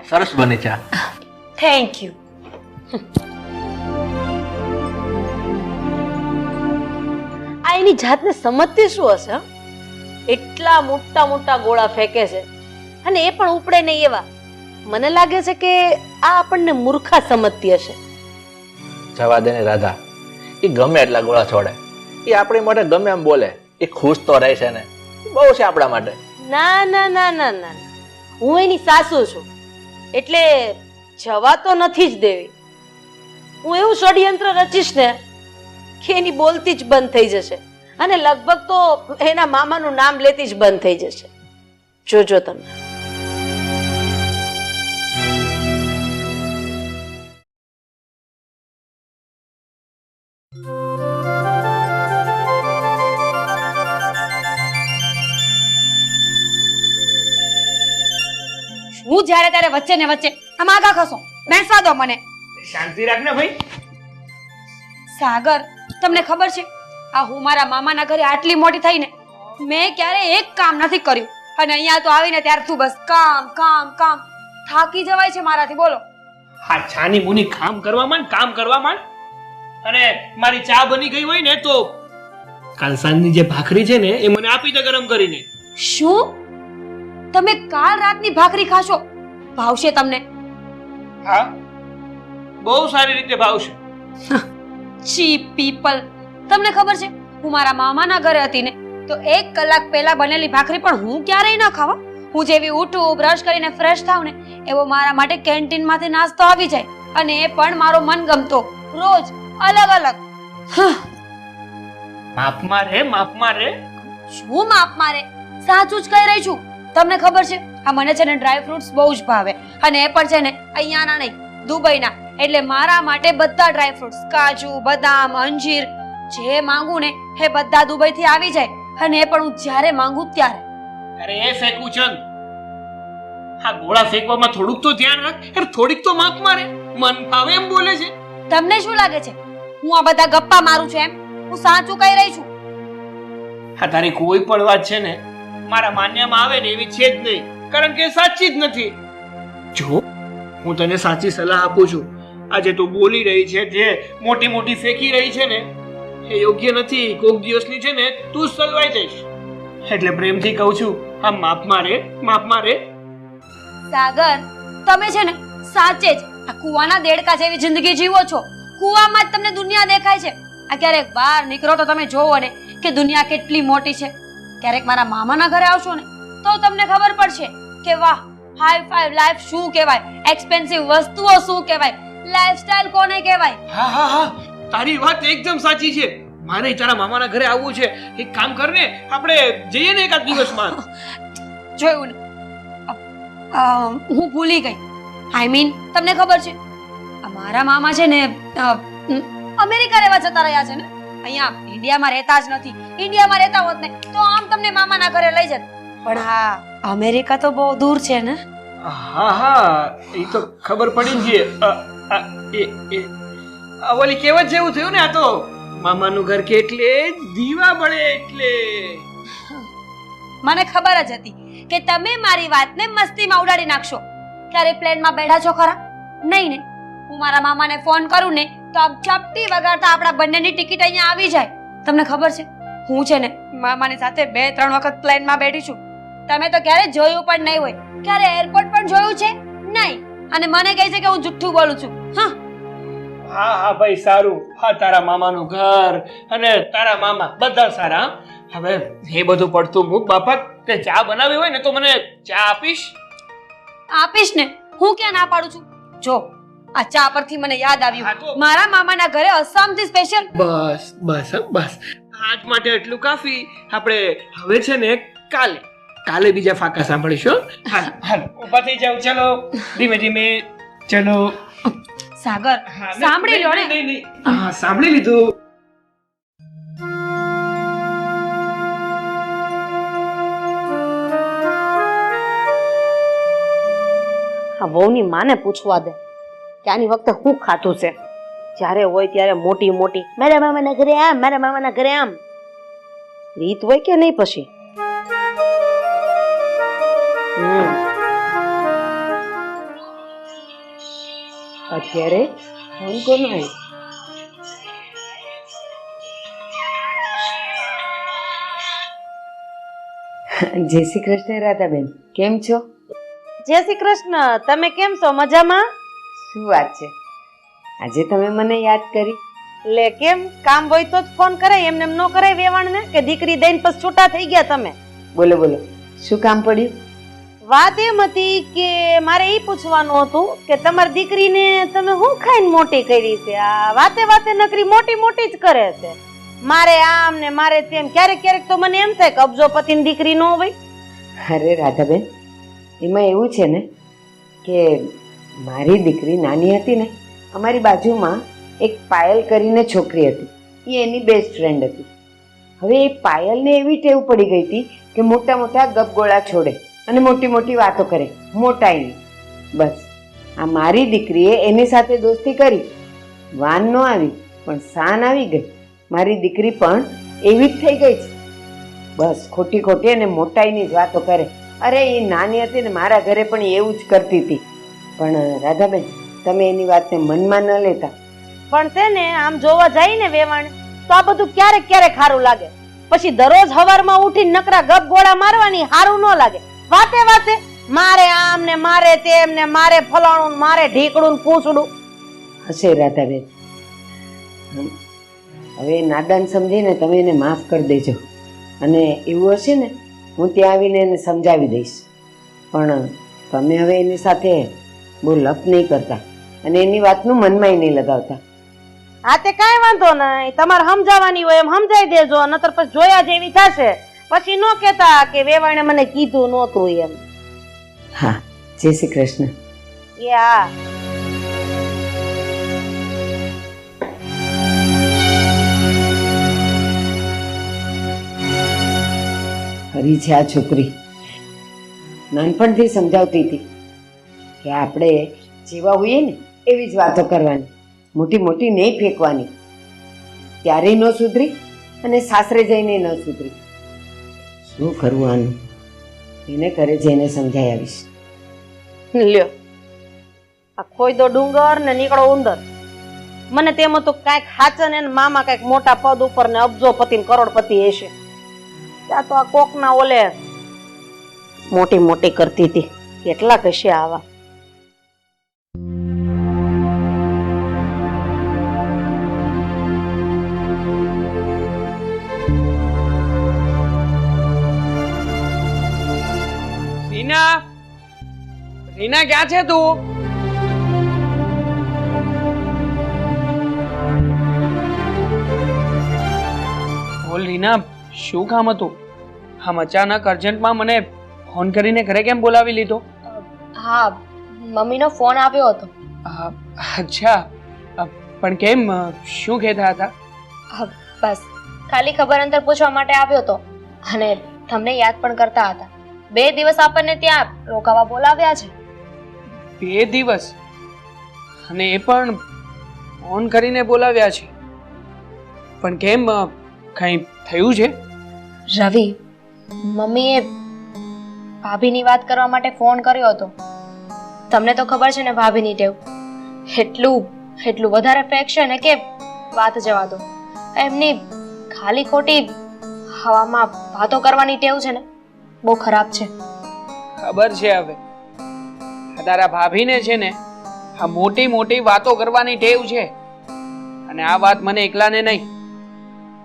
સરસ બની ચા. Thank you. આ એની જાતને સમજતી શું હશે? એટલા મોટા મોટા ગોળા ફેંકે છે અને એ પણ ઉપડે નહીં એવા. મને લાગે છે કે આ આપણને મૂર્ખા સમજતી હશે. જવા દે ને રાધા, એ ગમે એટલા ગોળા છોડે, એ આપણી માટે ગમે એમ બોલે, એ ખુશ તો રહે છે ને, બહુ છે આપણા માટે. ના ના ના ના ના, હું એની સાસુ છું એટલે જવા તો નથી જ દેવી. હું એવું ષડયંત્ર રચીશ ને કે એની બોલતી જ બંધ થઈ જશે અને લગભગ તો એના મામાનું નામ લેતી જ બંધ થઈ જશે. જોજો તમે. હું જ્યારે ત્યારે વચ્ચે ને વચ્ચે આમ આગા ખસો, બેસવા દો મને. શાંતિ રાખ ને ભાઈ. સાગર, તમને ખબર છે, આ હું મારા મામાના ઘરે આટલી મોટી થઈને મેં ક્યારે એક કામ નથી કર્યું, અને અહીંયા તો આવીને ત્યાર તું બસ કામ કામ કામ. થાકી જવાય છે મારાથી. બોલો. હા, છાની મુની કામ કરવામાં અને મારી ચા બની ગઈ હોય ને તો કાલ સાંજની જે ભાખરી છે ને એ મને આપી દે ગરમ કરીને. શું તમે કાલ રાતની ભાખરી ખાશો? ભાવશે તમને? હા, બહુ સારી રીતે ભાવશે. Chip people. તમને ખબર છે, હું મારા મામાના ઘરે હતી ને તો 1 કલાક પહેલા બનેલી ભાખરી પણ હું ક્યારેય ન ખાવા. હું જેવી ઉઠું, બ્રશ કરીને ફ્રેશ થાવ ને એવો મારા માટે કેન્ટીનમાંથી નાસ્તો આવી જાય, અને એ પણ મારો મનગમતો, રોજ અલગ અલગ. માપમાં રે. શું માપ મારે? સાચું જ કહી રહી છું. તમને ખબર છે, આ મને છે ને ડ્રાય ફ્રૂટ્સ બહુ જ ભાવે, અને એ પણ છે ને અહીંયાના નહીં, દુબઈના. એટલે મારા માટે બધા ડ્રાય ફ્રૂટ્સ, કાજુ, બદામ, અંજીર, જે માંગુ ને એ બધા દુબઈથી આવી જાય, અને એ પણ હું જ્યારે માંગુ ત્યારે. અરે એ ફેંકું ચંદ, આ ગોળા ફેંકવામાં થોડુંક તો ધ્યાન રાખ યાર, થોડીક તો માપ મારે. મન ફાવે એમ બોલે છે. તમને શું લાગે છે હું આ બધા ગપ્પા મારું છું એમ? હું સાચું કહી રહી છું. આ તારી કોઈ પણ વાત છે ને મારા માન્યમાં આવે ને એવી છે જ નહીં, કારણ કે એ સાચી જ નથી. જો હું તને સાચી સલાહ આપું છું, આજે તું બોલી રહી છે, જે મોટી મોટી ફેંકી રહી છે ને એ યોગ્ય નથી. કોક દિવસની છે ને તું જ સલવાઈ જઈશ. એટલે પ્રેમથી કહું છું, આ માપમાં રે, માપમાં રે. સાગર, તમે છે ને સાચે જ આ કુવાના દેડકા જેવી જિંદગી જીવો છો. કુવામાં જ તમને દુનિયા દેખાય છે. આ ક્યારેક બહાર નીકળો તો તમે જોવો ને કે દુનિયા કેટલી મોટી છે. ક્યારેક મારા મામાના ઘરે આવશો ને તો તમને ખબર પડશે કે વાહ, હાઈ ફાઈ લાઈફ શું કહેવાય, એક્સપેન્સિવ વસ્તુઓ શું કહેવાય, લાઈફસ્ટાઈલ કોને કહેવાય. હા હા હા, તારી વાત એકદમ સાચી છે. મારે તારા મામાના ઘરે આવવું છે. એક કામ કર ને, આપણે જઈએ ને એકાદ દિવસમાં. જોયું ને, હું ભૂલી ગઈ. આઈ મીન તમને ખબર છે આ મારા મામા છે ને અમેરિકા રહેવા જતા રહ્યા છે ને. અહીંયા ઇન્ડિયામાં રહેતા જ નથી. ઇન્ડિયામાં રહેતા હોત ને તો આમ તમને મામાના ઘરે લઈ જત. પણ હા, અમેરિકા તો બહુ દૂર છે ને. હા હા, એ તો ખબર પડી જ. ઓલી કહેવત જેવું થયું ને, આ તો મામાનું ઘર કે એટલે દીવા બળે એટલે. મને ખબર જ હતી કે તમે મારી વાતને મસ્તીમાં ઉડાડી નાખશો. ક્યારે પ્લેનમાં બેઠા છો ખરા? નહીં ને. હું મારા મામાને ફોન કરું ને તો આમ ચપટી વગાડતા આપણા બંનેની ટિકિટ અહીંયા આવી જાય. તમને ખબર છે હું છે ને મામાની સાથે 2-3 વખત પ્લેનમાં બેઠી છું. તમે તો ક્યારે જોયું પણ નહીં હોય. ક્યારે એરપોર્ટ પણ જોયું છે નહીં. અને મને કહે છે કે હું જુઠ્ઠું બોલું છું. હા હા હા ભાઈ, સારું. હા, તારા મામાનું ઘર અને તારા મામા બધા સારા. હવે એ બધું પડતું મૂક બાપા. તે ચા બનાવી હોય ને તો મને ચા આપીશ? આપીશ ને, હું ક્યાં ના પાડું છું. જો આ ચા પરથી મને યાદ હા તો. આવ્યું, મારા મામાના ઘરે અસમથી સ્પેશિયલ. બસ બસ બસ, આજ માટે એટલું કાફી. આપણે હવે છે ને કાલે બીજા ફાકા સાંભળીશું. હાલ હાલ, ઊભા થઈ જાવ. ચલો ધીમે ધીમે. ચલો. સાગર, સાંભળી લો ને. હા, સાંભળી લીધું. આ વહુની માને પૂછવા દે કે આની વખતે શું ખાતું છે. જ્યારે હોય ત્યારે મોટી મોટી મારા મામાના ઘરે આમ, મારા મામાના ઘરે આમ. રીત હોય કે નહીં પછી? અત્યારે ફોન કોનો આવ્યો? જય શ્રી કૃષ્ણ રાધાબેન, કેમ છો? જય શ્રી કૃષ્ણ. તમે કેમ છો? મજામાં? શું વાત છે, આજે તમે મને યાદ કરી? લે કેમ, કામ હોય તો જ ફોન કરાય, એમને એમ ન કરાય વેવાણને કે દીકરી દઈને પછી છૂટા થઈ ગયા તમે. બોલો બોલો, શું કામ પડ્યું? વાત એમ હતી કે મારે એ પૂછવાનું હતું કે તમારી દીકરીને તમે શું ખાઈને મોટી કરી છે? આ વાતે વાતે નકરી મોટી મોટી જ કરે છે. મારે આમ ને મારે તેમ. ક્યારેક ક્યારેક તો મને એમ થાય કે અબજોપતિની દીકરી ન હોય. અરે રાધાબેન, એમાં એવું છે ને કે મારી દીકરી નાની હતી ને, અમારી બાજુમાં એક પાયલ કરીને છોકરી હતી. એ એની બેસ્ટ ફ્રેન્ડ હતી. હવે એ પાયલને એવી ટેવ પડી ગઈ હતી કે મોટા મોટા ગપગોળા છોડે અને મોટી મોટી વાતો કરે, મોટાઈની. બસ આ મારી દીકરીએ એની સાથે દોસ્તી કરી. વાન ન આવી પણ સાન આવી ગઈ. મારી દીકરી પણ એવી જ થઈ ગઈ છે. બસ ખોટી ખોટી અને મોટાઈની જ વાતો કરે. અરે એ નાની હતી ને, મારા ઘરે પણ એવું જ કરતી હતી. પણ રાધાબેન, તમે એની વાતને મનમાં ન લેતા. પણ છે ને આમ જોવા જાય ને વેવાણ તો આ બધું ક્યારેક ક્યારેક સારું લાગે. પછી દરરોજ સવારમાં ઉઠીને નકરા ગપ ગોળા મારવાની સારું ન લાગે. વાતે વાતે મારે આમ ને મારે તેમ ને મારે ફલાણું ને મારે ઢીકડું ને પૂછડું. હશે રાધાબેન, હવે નાદાન સમજીને તમે એને માફ કરી દેજો. અને એવું હશે ને હું ત્યાં આવીને એને સમજાવી દઈશ. પણ તમે હવે એની સાથે બહુ લપ નહીં કરતા અને એની વાતનું મનમાં નહીં લગાવતા. હા તે કાંઈ વાંધો નહીં. તમારે સમજાવવાની હોય એમ સમજાવી દેજો, નતર પછી જોયા જેવી થશે. પછી ન કહેતા કે વેવાણે મને કીધું નહોતું એમ. હા, જય શ્રી કૃષ્ણ. એ હા. ફરી છે આ છોકરી. નાનપણથી સમજાવતી હતી કે આપણે જેવા હોઈએ ને એવી જ વાતો કરવાની, મોટી મોટી નહીં ફેંકવાની. ત્યારે ન સુધરી અને સાસરે જઈને ન સુધરી. શું કરવું આનું? એને ઘરે જઈને સમજાઈ આવીશ. લ્યો, આ ખોઈ દો ડુંગર ને નીકળો ઉંદર. મને તેમ હતું કાંઈક હાચન ને મામા કાંઈક મોટા પદ ઉપર ને અબજોપતિ ને કરોડપતિ હશે. ત્યાં તો આ કોકના ઓલે મોટી મોટી કરતી હતી. કેટલાક હશે આવા. રીના, રીના ક્યાં છે તું? બોલ રીના, શું કામ હતું? આમ અચાનક અર્જન્ટમાં મને ફોન કરીને ઘરે કેમ બોલાવી લીધો? હા, મમ્મીનો ફોન આવ્યો હતો. અચ્છા, પણ કેમ, શું કહેતા હતા? બસ ખાલી ખબર અંતર પૂછવા માટે આવ્યો હતો અને તમને યાદ પણ કરતા હતા. 2 દિવસ આપણને ત્યાં રોકાવા બોલાવ્યા છે. 2 દિવસ? અને એ પણ ફોન કરીને બોલાવ્યા છે? પણ કેમ, કંઈ થયું છે? રવિ, મમ્મીએ ભાભીની વાત કરવા માટે ફોન કર્યો હતો. તમને તો ખબર છે ને ભાભીની ટેવ. એટલું વધારે ફેક છે ને કે વાત જવા દો. એમની ખાલી ખોટી હવામાં વાતો કરવાની ટેવ છે ને, બહુ ખરાબ છે. ખબર છે હવે. તારા ભાભીને છે ને આ મોટી મોટી વાતો કરવાની ટેવ છે. અને આ વાત મને એકલાને નહીં,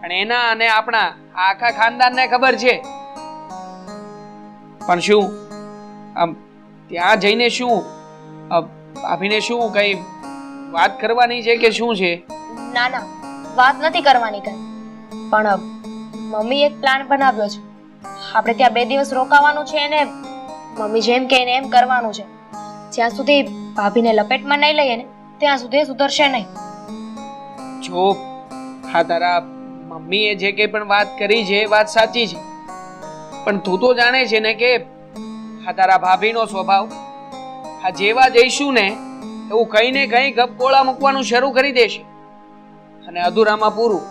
અને એના અને આપણા આખા ખાનદાનને ખબર છે. પણ શું આમ ત્યાં જઈને શું ભાભીને શું કઈ વાત કરવાની છે કે શું છે? ના ના, વાત નથી કરવાની કઈ. પણ મમ્મી એક પ્લાન બનાવ્યો છે. આપણે ત્યાં 2 દિવસ રોકાવાનું છે અને મમ્મી જેમ કહે એમ કરવાનું છે. જ્યાં સુધી ભાભીને લપેટમાં નહીં લઈએ ને ત્યાં સુધી સુધરશે નહીં. જો હા, તારા મમ્મીએ જે કંઈ પણ વાત કરી છે એ વાત સાચી છે, પણ તું તો જાણે છે ને કે આ તારા ભાભીનો સ્વભાવ, આ જેવા જઈશું ને એવું કંઈ ને કંઈ ગપગોળા મૂકવાનું શરૂ કરી દેશે અને અધૂરામાં પૂરું.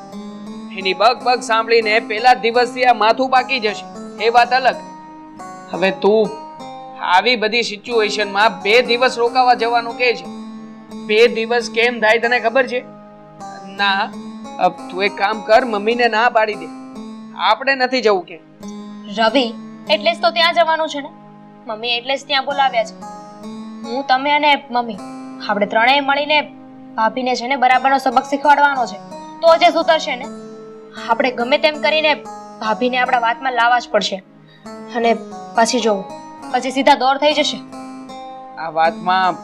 એની બગ બગ સાંભળીને પહેલા જ દિવસથી આ માથું પાકી જશે, એ વાત અલગ. હવે તું આવી બધી સિચ્યુએશનમાં 2 દિવસ રોકાવા જવાનું કહે છે. 2 દિવસ કેમ થાય તને ખબર છે? ના, તું એક કામ કર, મમ્મીને ના પાડી દે. આપણે નથી જવું કે. રવિ, એટલે જ તો ત્યાં જવાનું છે ને. મમ્મી એટલે જ ત્યાં બોલાવ્યા છે. હું, તમે અને મમ્મી આપણે ત્રણેય મળીને ભાભીને છે ને બરાબરનો સબક શીખવાડવાનો છે. તો જ સુધરશે ને. આપણે ગમે તેમ કરીને ભાભીને આપણા વાતમાં લાવવા જ પડશે. અને પછી જોવું, પછી સીધા દોર થઈ જશે. આ વાતમાં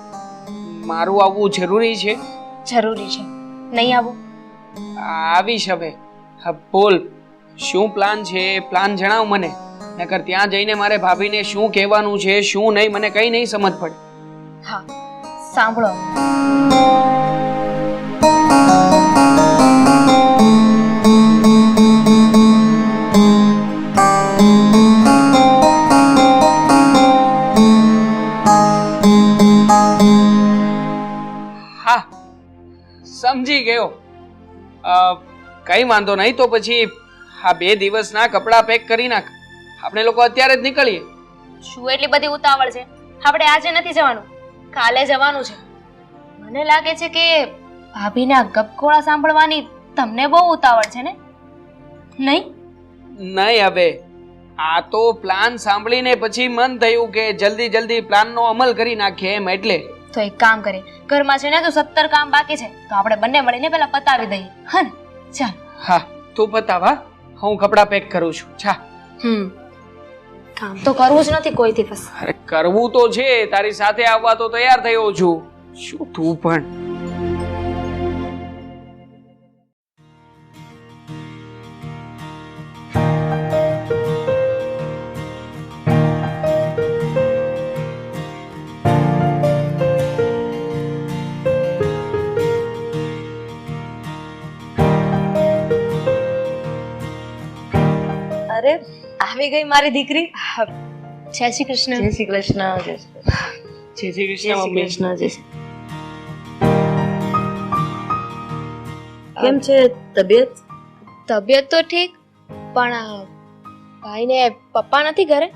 મારું આવવું જરૂરી છે? જરૂરી છે. નહીં આવું? આવીશ હવે. હા બોલ, શું પ્લાન છે? પ્લાન જણાવ મને, નકર ત્યાં જઈને મારે ભાભીને શું કહેવાનું છે શું નહીં મને કઈ નહીં સમજ પડે. હા, સાંભળો. હા, સમજી ગયો. કઈ વાંધો નહીં, તો પછી આ 2 દિવસના કપડાં પેક કરી નાખ. આપણે લોકો અત્યારે જ નીકળીએ. શું એટલી બધી ઉતાવળ છે? આપણે આજે નથી જવાનું, કાલે જવાનું છે. મને લાગે છે કે ભાભીના ગપગોળા સાંભળવાની તમને બહુ ઉતાવળ છે ને? નહીં? નહીં, હવે આ તો પ્લાન સાંભળીને પછી મન થયું કે જલ્દી જલ્દી પ્લાનનો અમલ કરી નાખીએ એમ, એટલે. તો એક કામ કરીએ, ઘરમાં છે ને તો 17 કામ બાકી છે, તો આપણે બંને મળીને પેલા પતાવી દઈએ. હા ને? ચાલ. હા, તું પતાવા, હું કપડાં પેક કરું છું. જા. કામ તો કરવું જ નથી કોઈથી બસ. અરે કરવું તો છે, તારી સાથે આવવા તો તૈયાર થયો છું. શું તું પણ. અરે, આવી ગઈ મારી દીકરી. જય શ્રી કૃષ્ણ. જય શ્રી કૃષ્ણ. જય શ્રી કૃષ્ણ મમ્મી. કેમ છે તબિયત? તબિયત તો ઠીક, પણ ભાઈને પપ્પા નથી ઘરે?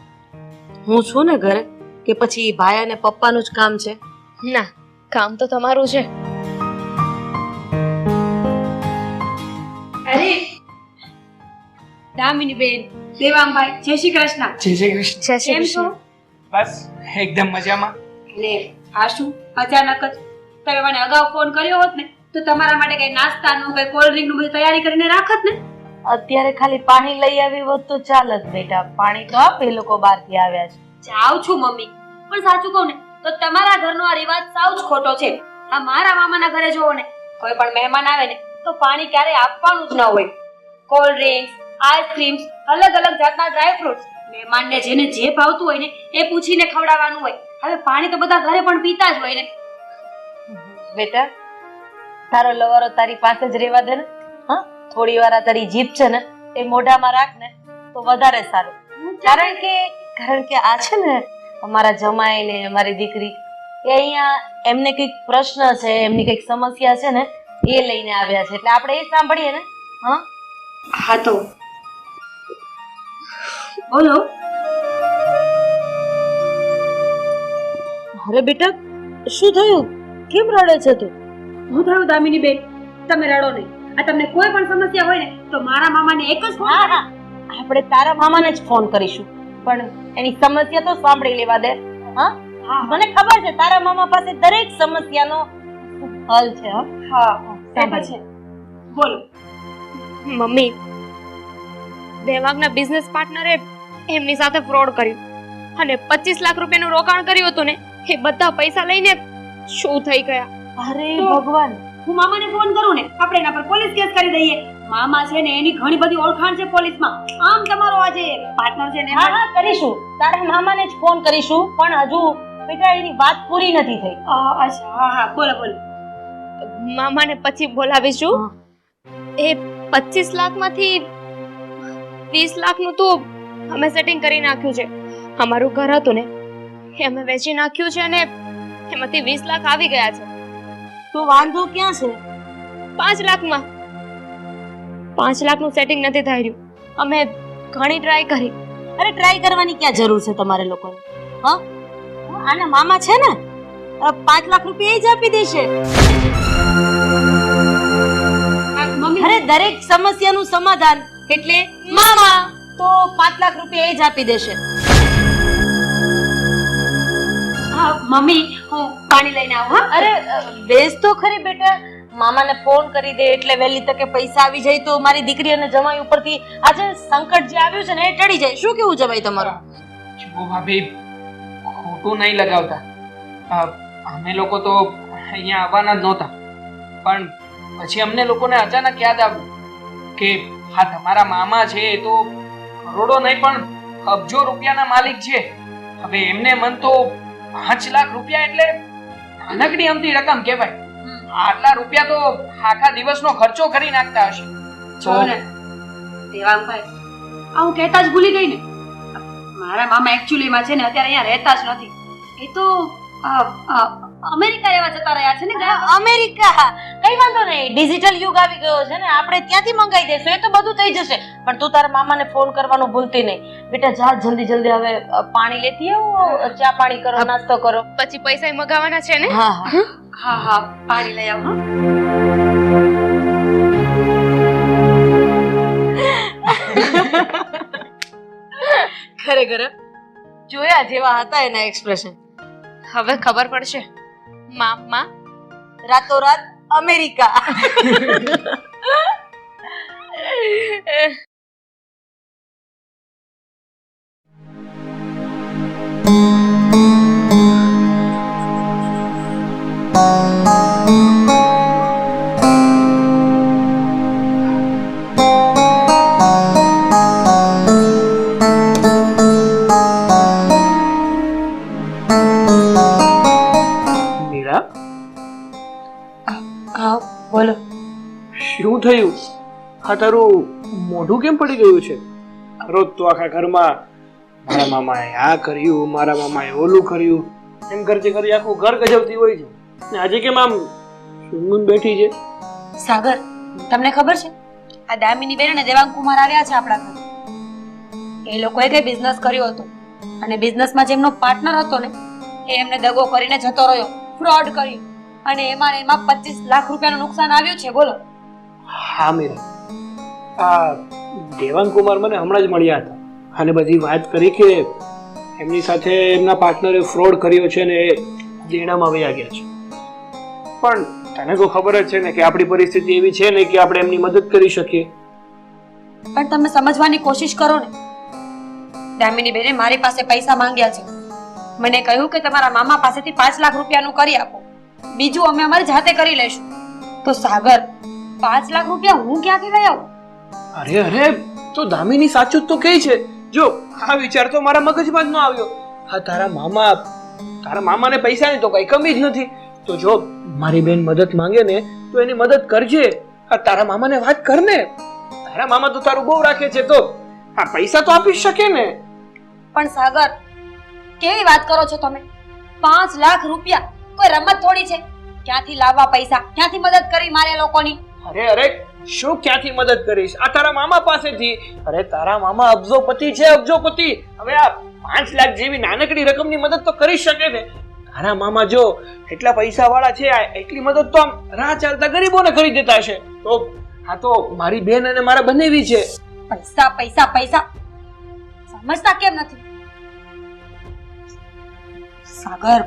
હું છું ને ઘરે, કે પછી ભાઈ અને પપ્પાનું જ કામ છે? ના, કામ તો તમારું છે. અરે દામિની બેન, દેવાંગભાઈ, જય શ્રી કૃષ્ણ. જય શ્રી કૃષ્ણ. જય શ્રી કેમ છો? કૃષ્ણ. બસ એકદમ મજામાં. લે આ શું અચાનક જ? તમે મને અગાઉ ફોન કર્યો હોત ને તો તમારા માટે કઈ નાસ્તાનું કઈ કોલ્ડ ડ્રિંકનું બધી તૈયારી કરીને રાખત ને. અત્યારે ખાલી પાણી લઈ આવી હોત તો ચાલત બેટા. પાણી તો આપ, એ લોકો બહારથી આવ્યા છે. જાઉં છું મમ્મી, પણ સાચું કહું ને તો તમારા ઘરનો આ રિવાજ સાવ જ ખોટો છે. આ મારા મામાના ઘરે જોવો ને, કોઈ પણ મહેમાન આવે ને તો પાણી ક્યારેય આપવાનું જ ન હોય. કોલ્ડ ડ્રિંક્સ, આઈસ્ક્રીમ્સ, અલગ અલગ જાતના ડ્રાય ફ્રૂટ્સ, મહેમાનને જેને જે ભાવતું હોય ને એ પૂછીને ખવડાવવાનું હોય. હવે પાણી તો બધા ઘરે પણ પીતા જ હોય ને. બેટા, તારો લવારો તારી પાસે જ રહેવા દે ને. હા, થોડી વાર આ તારી જીભ છે ને એ મોઢામાં રાખ ને તો વધારે સારું. કારણ કે આ છે ને અમારા જમાઈ ને અમારી દીકરી, એ અહીંયા એમને કંઈક પ્રશ્ન છે, એમની કંઈક સમસ્યા છે ને એ લઈને આવ્યા છે, એટલે આપણે એ સાંભળીએ ને. હા હા તો બોલો. અરે બેટા, શું થયું? કેમ રડે છે તું? હું થયું દામિની બેન, તમે રડો નહીં. આ તમને કોઈ પણ સમસ્યા હોય ને તો મારા મામાને એક જ ફોન હા, આપણે તારા મામાને જ ફોન કરીશું, પણ એની સમસ્યા તો સાંભળી લેવા દે. હા, મને ખબર છે તારા મામા પાસે દરેક સમસ્યાનો હલ છે. હા સાંભળ છે. બોલો. મમ્મી, દેવાંગના બિઝનેસ પાર્ટનરે એમની સાથે ફ્રોડ કર્યું અને 25 લાખ રૂપિયાનું રોકાણ કર્યું હતું ને, એ બધા પૈસા લઈને શું થઈ ગયા. અરે ભગવાન, હું મામાને ફોન કરું ને આપણે એના પર પોલીસ કેસ કરી દઈએ. મામા છે ને એની ઘણી બધી ઓળખાણ છે પોલીસમાં. આમ તમારો આ જે પાર્ટનર છે ને હા હા કરીશું, તારા મામાને જ ફોન કરીશું, પણ હજુ બેટા એની વાત પૂરી નથી થઈ. અચ્છા હા હા બોલો બોલો. મામાને પછી બોલાવીશું. એ 25 લાખમાંથી 30 લાખનું તો અમે સેટિંગ કરી નાખ્યું છે. અમારું ઘર હતું ને એ અમે વેચી નાખ્યું છે અને એમાંથી 20 લાખ આવી ગયા છે. તો વાંધો ક્યાં છે? 5 લાખમાં 5 લાખનું સેટિંગ નથી થઈ રહ્યું. અમે ઘણી ટ્રાય કરી. અરે ટ્રાય કરવાની ક્યાં જરૂર છે તમારે લોકોને? હા, આના મામા છે ને, 5 લાખ રૂપિયા જ આપી દેશે. અરે દરેક સમસ્યાનું સમાધાન એટલે મામા, તો 5 લાખ રૂપિયા એ જ આપી દેશે. હા મમ્મી, હું પાણી લઈને આવું. હા અરે બેસ તો ખરી બેટા, મામાને ફોન કરી દે એટલે વહેલી તકે પૈસા આવી જાય તો મારી દીકરી અને જમાઈ ઉપરથી આજે સંકટ જે આવ્યું છે ને એ ટળી જાય. શું કેવું જમાઈ તમારું? જો ભાભી, ખોટું નહીં લગાવતા. અમે લોકો તો અહીંયા આવવાના જ નહોતા, પણ પછી અમને લોકોને અચાનક યાદ આવ્યું કે હા તમારા મામા છે એ તો કરોડો નહીં પણ અબજો રૂપિયાના માલિક છે. હવે એમને મન તો 5 લાખ રૂપિયા એટલે નાનકડી અમથી રકમ કહેવાય. આટલા રૂપિયા તો આખા દિવસનો ખર્ચો કરી નાખતા હશે. જો ને દેવાંગભાઈ, આ હું કહેતા જ ભૂલી ગઈ ને, મારા મામા એકચ્યુઅલીમાં છે ને અત્યારે અહીંયા રહેતા જ નથી. એ તો અમેરિકા રહેવા જતા રહ્યા છે ને. અમેરિકા કઈ વાંધો નહીં, ડિજિટલ યુગ આવી ગયો છે ને, આપણે ત્યાંથી મંગાઈ દેશું, એ તો બધું થઈ જશે. પણ તું તારા મામાને ફોન કરવાનું ભૂલતી નહીં બેટા. જા જલ્દી જલ્દી હવે પાણી લેતી આવો, ચા પાણી કરો, નાસ્તો કરો. પછી પૈસા મગાવવાના છે ને. હા હા હા હા પાણી લઈ આવો. ખરેખર જોયા જેવા હતા એના એક્સપ્રેશન. હવે ખબર પડશે. મામા રાતોરાત અમેરિકા. મીરા, હા બોલો. શું થયું? આ તારું મોઢું કેમ પડી ગયું છે? રોજ તો આખા ઘરમાં મારા મામાએ આ કર્યું, મારા મામાએ ઓલું કર્યું, એમ કરતી કરી આખું ઘર ગજવતી હોય છે. ને આજે કેમ આમ સુનમુન બેઠી છે? સાગર, તમને ખબર છે આ દામિની બેન અને દેવાંગ કુમાર આવ્યા છે આપણા ઘરે. એ લોકોએ કઈ બિઝનેસ કર્યો હતો અને બિઝનેસમાં જેમનો પાર્ટનર હતો ને એ એમને દગો કરીને જતો રહ્યો, ફ્રોડ કર્યું અને એમાં 25 લાખ રૂપિયાનું નુકસાન આવ્યું છે. બોલો. હા મીરા, આ દેવાંગ કુમાર મને હમણાં જ મળ્યા હતા અને બધી વાત કરી કે એમની સાથે એમના પાર્ટનરે ફ્રોડ કર્યો છે ને એ દેણામાં વયા ગયા છે. પણ તને તો ખબર જ છે ને કે આપણી પરિસ્થિતિ એવી છે ને કે આપણે એમની મદદ કરી શકીએ. પણ તમે સમજવાની કોશિશ કરો ને. દામિની બેને મારી પાસે પૈસા માંગ્યા છે. મને કહ્યું કે તમારા મામા પાસેથી 5 લાખ રૂપિયાનું કરી આપો, બીજું અમે અમારી જાતે કરી લઈશું. તો સાગર, 5 લાખ રૂપિયા હું ક્યાંથી લઈ આવું? અરે અરે, તો દામિની સાચું જ તો કહે છે. જો આ વિચાર તો મારા મગજમાં જ ન આવ્યો. હા, તારા મામાને પૈસાની તો કઈ કમી જ નથી. તો જો મારી બેન મદદ માંગે ને તો એની મદદ કરજે. આ તારા મામાને વાત કર ને. તારા મામા તો તારું બહુ રાખે છે, તો આ પૈસા તો આપી શકે ને. પણ સાગર, કેવી વાત કરો છો તમે? 5 લાખ રૂપિયા કોઈ રમત થોડી છે. ક્યાંથી લાવવા પૈસા? ક્યાંથી મદદ કરી મારે લોકોની? અરે અરે, શું ક્યાંથી મદદ કરીશ? આ તારા મામા પાસેથી. અરે તારા મામા અબજોપતિ છે, અબજોપતિ. હવે આ 5 લાખ જેવી નાનકડી રકમની મદદ તો કરી શકે ને. તારા મામા જો એટલા પૈસા વાળા છે, એટલી મદદ તો આમ રાહ ચાલતા ગરીબોને કરી દેતા હશે. તો આ તો મારી બેન અને મારા બંનેવી છે. પૈસા પૈસા પૈસા સમજતા કેમ નથી? સાગર,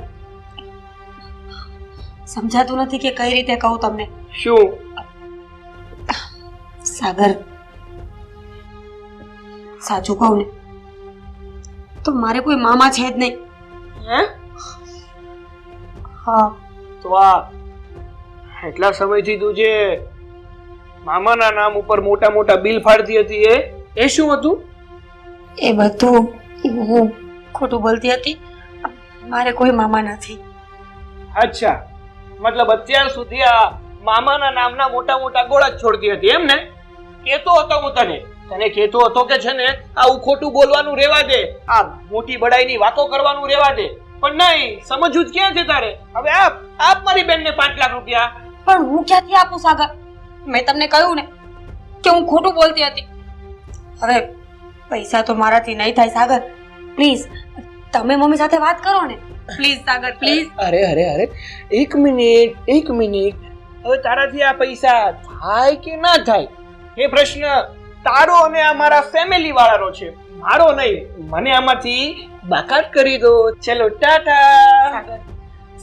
સમજાતું નથી કે કઈ રીતે કહું તમને. શું? સાગર, સાચું કહું ને તો મારે કોઈ મામા છે જ નહીં. હે? હા. તો આ એટલા સમયથી તું જે મામાના નામ ઉપર મોટા મોટા બિલ ફાડતી હતી એ શું હતું? એ બધું હું ખોટું બોલતી હતી. મારે કોઈ મામા નથી. અચ્છા, મતલબ અત્યાર સુધી આ મામાના નામના મોટા મોટા ગોળા જ છોડતી હતી એમ ને? કેતો હતો હું તને કેતો હતો કે છે ને આવું ખોટું બોલવાનું રેવા દે, આ મોટી બડાઈની વાતો કરવાનું રેવા દે. પણ નહીં, સમજવું જ ક્યાં છે તારે? હવે આપ મારી બેનને 5 લાખ રૂપિયા. પણ હું ક્યાંથી આપું સાગર? મેં તમને કહ્યું ને કે હું ખોટું બોલતી હતી. હવે પૈસા તો મારાથી નહીં થાય સાગર. પ્લીઝ તમે મમ્મી સાથે વાત કરો ને. Please Sagar, please. અરે અરે અરે, એક મિનિટ. હવે તારાથી આ પૈસા થાય કે ના થાય એ પ્રશ્ન તારો અને આ મારા ફેમિલી વાળાનો છે, મારો નહીં. મને આમાંથી બાકાત કરી દો. ચલો ટાટા. સાગર,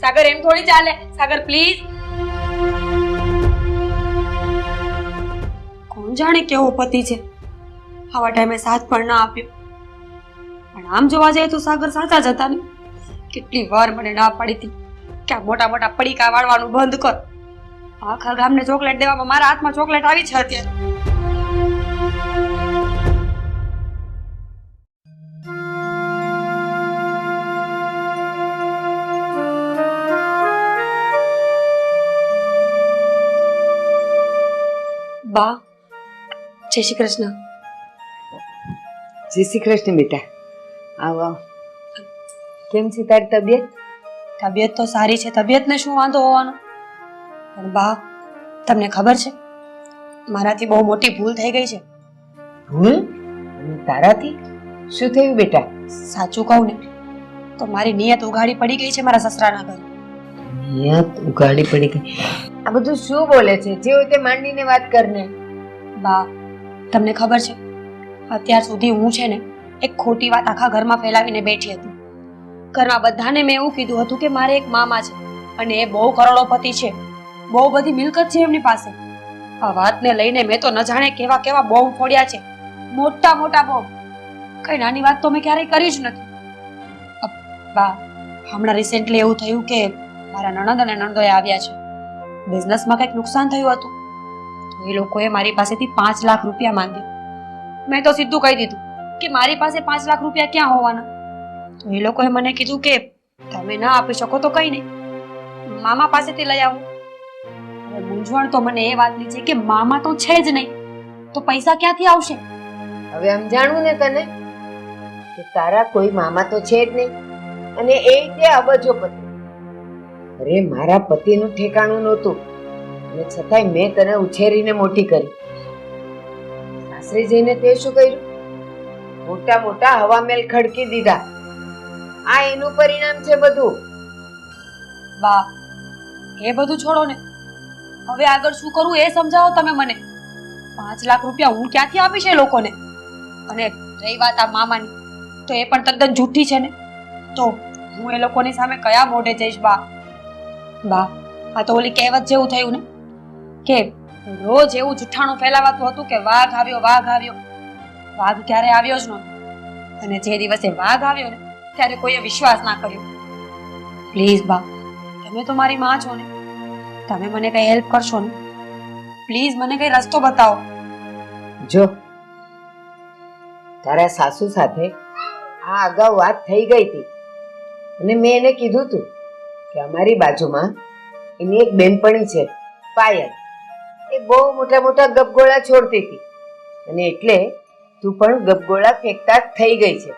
સાગર એમ થોડી ચાલે. સાગર પ્લીઝ. કોણ જાણે કેવો પતિ છે, આવા ટાઈમે સાથ પણ ના આપ્યો. પણ આમ જોવા જઈએ તો સાગર સાચા જ હતા ને. કેટલી વાર મને ના પડી હતી કે આ મોટા મોટા પડીકા વાળવાનું બંધ કર. આખા ગામને ચોકલેટ દેવામાં મારા હાથમાં ચોકલેટ આવી છે અત્યારે. બા, જય શ્રી કૃષ્ણ. જય શ્રી કૃષ્ણ બેટા. આવ આવ. કેમ છે તારી તબિયત? તબિયત તો સારી છે. તબિયતને શું વાંધો હોવાનો? પણ બા, તમને ખબર છે મારાથી બહુ મોટી ભૂલ થઈ ગઈ છે. ભૂલ? અને તારાથી શું થયું બેટા? સાચું કહું ને તો મારી નિયત ઉઘાડી પડી ગઈ છે મારા સસરાના ઘરે. નિયત ઉઘાડી પડી ગઈ? આ બધું શું બોલે છે? જે હોય તે માંડીને વાત કરને. બા, તમને ખબર છે અત્યાર સુધી હું છે ને એક ખોટી વાત આખા ઘરમાં ફેલાવીને બેઠી હતી. ઘરમાં બધાને મેં એવું કીધું હતું કે મારે એક મામા છે અને એ બહુ કરોડોપતિ છે, બહુ બધી મિલકત છે એમની પાસે. આ વાતને લઈને મેં તો ન જાણે કેવા કેવા બોમ્બ ફોડ્યા છે, મોટા મોટા બોમ્બ. કઈ નાની વાત તો મેં ક્યારેય કરી જ નથી. બા, હમણાં રિસેન્ટલી એવું થયું કે મારા નણંદ અને નણંદોએ આવ્યા છે. બિઝનેસમાં કંઈક નુકસાન થયું હતું તો એ લોકોએ મારી પાસેથી 5 લાખ રૂપિયા માંગ્યા. મેં તો સીધું કહી દીધું કે મારી પાસે 5 લાખ રૂપિયા ક્યાં હોવાના. તો એ લોકોએ મને કીધું કે તમે ના આપી શકો તો કઈ નહીં, મામા પાસેથી લઈ આવો. હવે મૂંઝવણ તો મને એ વાતની છે કે મામા તો છે જ નહીં, તો પૈસા ક્યાંથી આવશે? હવે સમજાણું ને તને કે તારા કોઈ મામા તો છે જ નહીં અને એ તે અબજોપતિ. અરે મારા પતિનું ઠેકાણું નહોતું. અને છતાંય મેં તને ઉછેરીને મોટી કરી. સાસરે જઈને તે શું કર્યું? મોટા મોટા હવામેલ ખડકી દીધા. આ એનું પરિણામ છે બધું. બા એ બધું છોડો ને, હવે આગળ શું કરવું એ સમજાવો તમે મને. 5 લાખ રૂપિયા હું ક્યાંથી આપીશ એ લોકોને? અને રહી વાત આ મામાની, તો એ પણ તદ્દન જૂઠી છે ને. તો હું એ લોકોની સામે કયા મોઢે જઈશ બા? બા આ તો ઓલી કહેવત જેવું થયું ને કે રોજ એવું જુઠ્ઠાણું ફેલાવાતું હતું કે વાઘ આવ્યો વાઘ આવ્યો. વાઘ ક્યારે આવ્યો જ નહોતો, અને જે દિવસે વાઘ આવ્યો ને ત્યારે કોઈએ વિશ્વાસ ના કર્યો. પ્લીઝ બા, તમે તો મારી માં છો ને, તમે મને કઈ હેલ્પ કરશો ને? પ્લીઝ મને કઈ રસ્તો બતાવો. જો તારા સાસુ સાથે આ અગાઉ વાત થઈ ગઈ હતી અને મેં એને કીધું તું કે અમારી બાજુમાં એની એક બેનપણી છે પાયલ, એ બહુ મોટા મોટા ગપગોળા છોડતી હતી અને એટલે તું પણ ગપગોળા ફેંકતા થઈ ગઈ છે.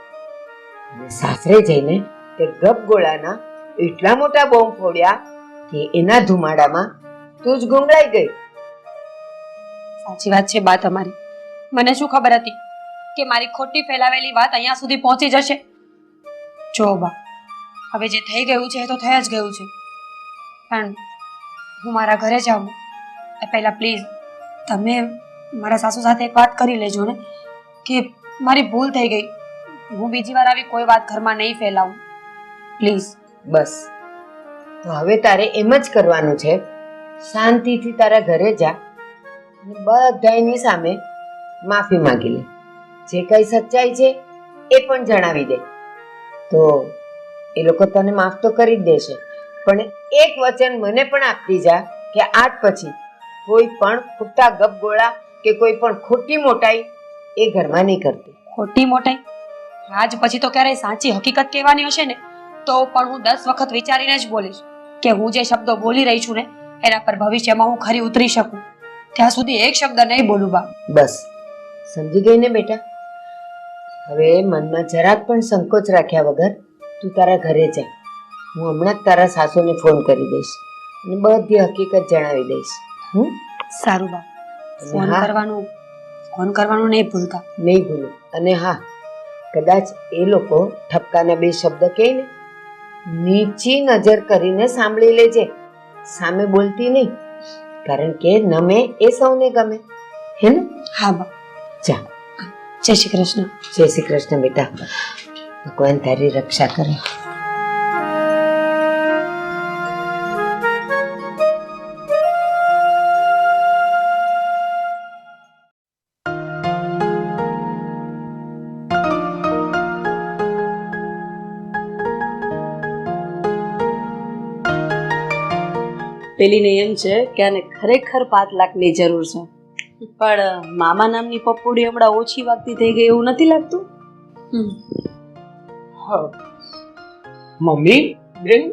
અને સાસરે જઈને તે ગપગોળાના એટલા મોટા બોમ્બ ફોડ્યા કે એના ધુમાડામાં તું જ ગુંગળાઈ ગઈ. સાચી વાત છે બા તમારી. મને શું ખબર હતી કે મારી ખોટી ફેલાવેલી વાત અહીંયા સુધી પહોંચી જશે. જો બા, હવે જે થઈ ગયું છે એ તો થઈ જ ગયું છે, પણ હું મારા ઘરે જાઉં એ પહેલા પ્લીઝ તમે મારા સાસુ સાથે એક વાત કરી લેજો ને કે મારી ભૂલ થઈ ગઈ. હું બીજી વાર આવી કોઈ વાત ઘરમાં નહીં ફેલાવું, પ્લીઝ. બસ, તો હવે તારે એમ જ કરવાનું છે. શાંતિથી તારા ઘરે જા અને બધાની સામે માફી માંગી લે. જે કઈ સચ્ચાઈ છે એ પણ જણાવી દે, તો એ લોકો તને માફ તો કરી જ દેશે. પણ એક વચન મને પણ આપતી જા કે આજ પછી કોઈ પણ ખોટા ગપગોળા કે કોઈ પણ ખોટી મોટાઈ એ ઘરમાં નહીં કરતી. ખોટી મોટાઈ? આજ પછી તો ક્યારેય સાચી હકીકત કહેવાની હશે ને તો પણ હું 10 વખત વિચારીને જ બોલીશ કે હું જે શબ્દો બોલી રહી છું ને એના પર ભવિષ્યમાં હું ખરી ઉતરી શકું. ત્યાં સુધી એક શબ્દ નહીં બોલું બા. બસ સમજી ગઈ ને બેટા? હવે મનમાં જરાક પણ સંકોચ રાખ્યા વગર તું તારા ઘરે જા. હું હમણાં જ તારા સાસુને ફોન કરી દઈશ અને બધી હકીકત જણાવી દઈશ. સારું બા, ફોન હા. કરવાનું નહીં ભૂલતા. નહીં ભૂલું. અને હા, કદાચ એ લોકો ઠપકાના 2 શબ્દ કહે ને, નીચી નજર કરીને સાંભળી લેજે, સામે બોલતી નહીં, કારણ કે નમે એ સૌને ગમે. હે ને? હા બા. જા. જય શ્રી કૃષ્ણ. જય શ્રી કૃષ્ણ બેટા. ભગવાન તારી રક્ષા કરે. પેલીને એમ છે કે આને ખરેખર 5 લાખની જરૂર છે, પણ મામા નામની પપ્પુડી હમણાં ઓછી વાગતી થઈ ગઈ એવું નથી લાગતું? હા. મમ્મી, બેન,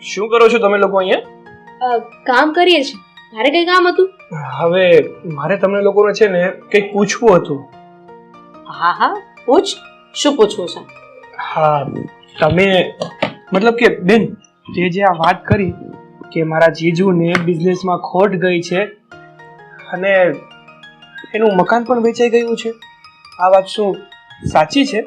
શું કરો છો તમે લોકો અહીંયા? કામ કરીએ છીએ. તારે કઈ કામ હતું? હવે મારે તમને લોકોને છે ને કંઈક પૂછવું હતું. હા હા, પૂછ. શું પૂછવું છે? હા, તમે મતલબ કે બેન, તે જે આ વાત કરી કે મારા જીજુને બિઝનેસમાં ખોટ ગઈ છે અને એનું મકાન પણ વેચાઈ ગયું છે, આ વાત શું સાચી છે?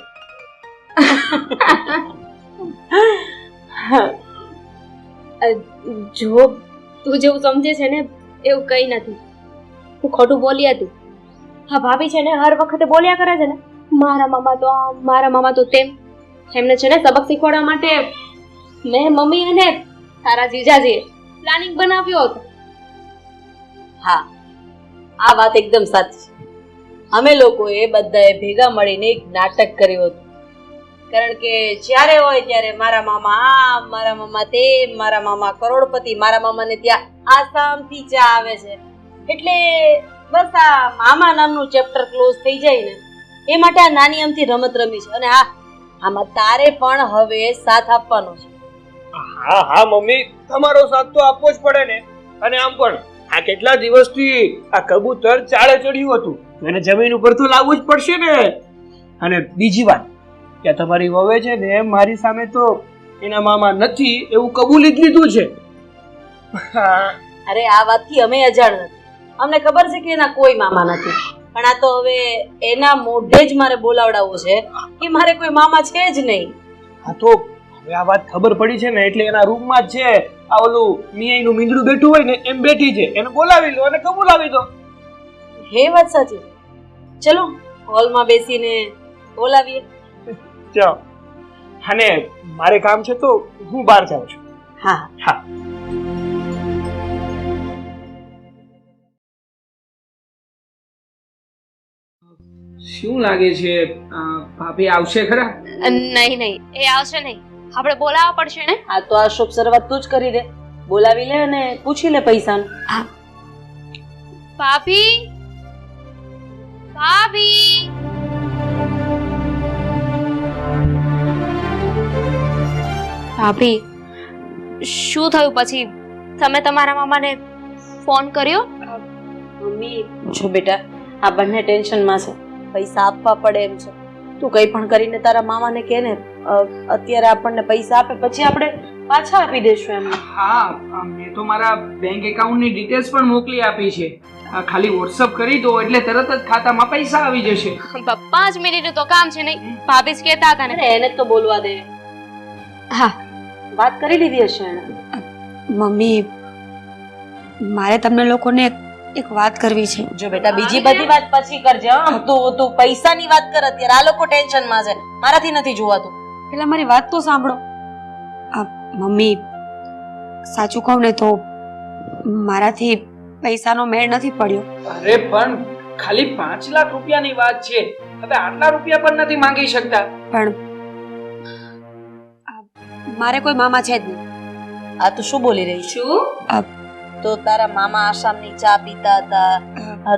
જો તું જેવું સમજે છે ને એવું કઈ નથી. હું ખોટું બોલી હતી. હા, ભાભી છે ને હર વખતે બોલ્યા કરે છે ને, મારા મામા તો આમ, મારા મામા તો તેમ. એમને છે ને સબક શીખવાડવા માટે મેં, મમ્મી અને તારા જીજાજીએ પ્લાનિંગ બનાવ્યો હતો. હા, આ વાત એકદમ સાચી છે. અમે લોકોએ બધાએ ભેગા મળીને એક નાટક કર્યું હતું, કારણ કે જ્યારે હોય ત્યારે મારા મામા આમ, મારા મામા તેમ, મારા મામા કરોડપતિ, મારા મામાને ત્યાં આસામથી ચા આવે છે, એટલે બસ આ મામા નામનું ચેપ્ટર ક્લોઝ થઈ જાય ને એ માટે આ નાની અમથી રમત રમી છે. અને હા, આમાં તારે પણ હવે સાથ આપવાનો છે. હા હા મમ્મી, તમારો સાથ તો આપવો જ પડે ને. અને આમ પણ આ કેટલા દિવસથી આ કબૂતર ચાળે ચડ્યું હતું, એને જમીન ઉપર તો લાવવું જ પડશે ને. અને બીજી વાત કે તમારી વહુએ છે ને મારી સામે તો એના મામા નથી એવું કબૂલી જ લીધું છે. અરે આ વાતથી અમે અજાણ નથી. અમને ખબર છે કે એના કોઈ મામા નથી, પણ આ તો હવે એના મોઢે જ મારે બોલાવડાવવું છે કે મારે કોઈ મામા છે જ નહીં. હા તો હવે આ વાત ખબર પડી છે ને એટલે એના રૂમમાં જ છે આ ઓલું મિયાઈનું મીંદડું બેઠું હોય ને એમ બેઠી છે, એને બોલાવી લો અને કબૂલાવી દો. હે વાત સાચી છે. ચલો હોલમાં બેસીને બોલાવીએ. ચાલો. અને મારે કામ છે તો હું બહાર જાઉં છું. હા હા. શું લાગે છે ભાભી આવશે ખરા? નહીં નહીં, એ આવશે નહીં. આપણે બોલાવવા પડશે ને. આ તો આ શુભ શરૂઆત તું જ કરી દે. બોલાવી લે અને પૂછી લે પૈસાનું. ભાભી, ભાભી. ભાભી, શું થયું પછી? તમે તમારા મામાને ફોન કર્યો? મમ્મી જો બેટા, આ બંને ટેન્શનમાં છે. પૈસા આપવા પડે એમ છે. તું કઈ પણ કરીને તારા મામાને કહે ને અત્યારે આપણને પૈસા આપે પછી આપણે પાછા આપી દેશું એમને. હા, મેં તો મારા બેંક એકાઉન્ટની ડિટેલ્સ પણ મોકલી આપી છે. ખાલી વોટ્સઅપ કરી દો એટલે તરત જ ખાતામાં પૈસા આવી જશે. 5 મિનિટનું તો કામ છે. નહીં, ભાભી જ કહેતા હતા ને. અરે એને તો બોલવા દે. હા વાત કરી લીધી હશે એને. મમ્મી, મારે તમને લોકોને એક વાત કરવી છે. જો બેટા, બીજી બધી વાત પછી કરજે. હા, તું પૈસાની વાત કર અત્યારે. આ લોકો ટેન્શનમાં છે, મારાથી નથી જોવાતું. પેલા મારી વાત તો સાંભળો. મમ્મી, સાચું કહું ને તો મારાથી પૈસાનો મેળ નથી પડ્યો. અરે પણ ખાલી 5 લાખ રૂપિયાની વાત છે. હવે આટલા રૂપિયા પણ નથી માંગી શકતા. પણ મારે કોઈ મામા છે જ નહીં. આ તું શું બોલી રહી છું? તો તારા મામા આસામની ચા પીતા હતા,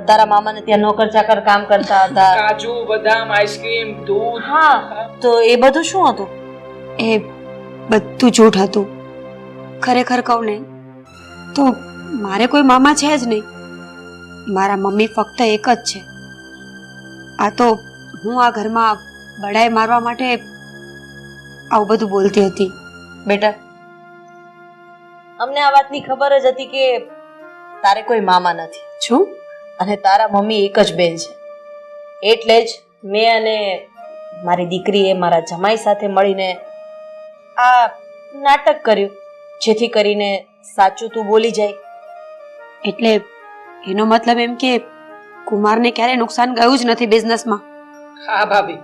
તારા મામાને ત્યાં નોકર ચાકર કામ કરતા હતા. કાજુ બદામ આઈસ્ક્રીમ દૂધ. હા, તો એ બધું શું હતું? એ બધું જૂઠ હતું. ખરેખર કહું ને તો મારે કોઈ મામા છે જ નહીં. મારા મમ્મી ફક્ત એક જ છે. આ તો હું આ ઘરમાં બડાઈ મારવા માટે આવું બધું બોલતી હતી. બેટા, અમને આ વાતની ખબર જ હતી કે તારે કોઈ મામા નથી. શું? અને તારા મમ્મી એક જ બેન છે. એટલે જ મેં અને મારી દીકરીએ મારા જમાઈ સાથે મળીને આ નાટક કર્યું, જેથી કરીને સાચું તું બોલી જાય. એટલે એનો મતલબ એમ કે કુમારને ક્યારે નુકસાન ગયું જ નથી બિઝનેસમાં. હા ભાભી,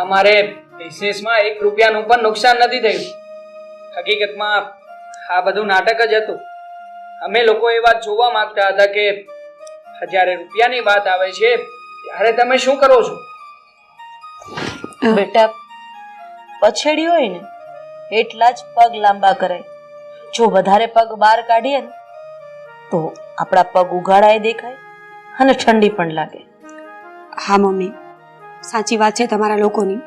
અમારે બિઝનેસમાં 1 રૂપિયાનું પણ નુકસાન નથી થયું. હકીકતમાં આ બધું નાટક જ હતું. અમે લોકો એ વાત જોવા માંગતા હતા કે જ્યારે રૂપિયાની વાત આવે છે ત્યારે તમે શું કરો છો. બેટા, પછેડી હોય ને એટલા જ પગ લાંબા કરાય. જો વધારે પગ બહાર કાઢીએ ને તો આપણા પગ ઉઘાડાય દેખાય અને ઠંડી પણ લાગે. હા મમ્મી, સાચી વાત છે તમારા લોકોની.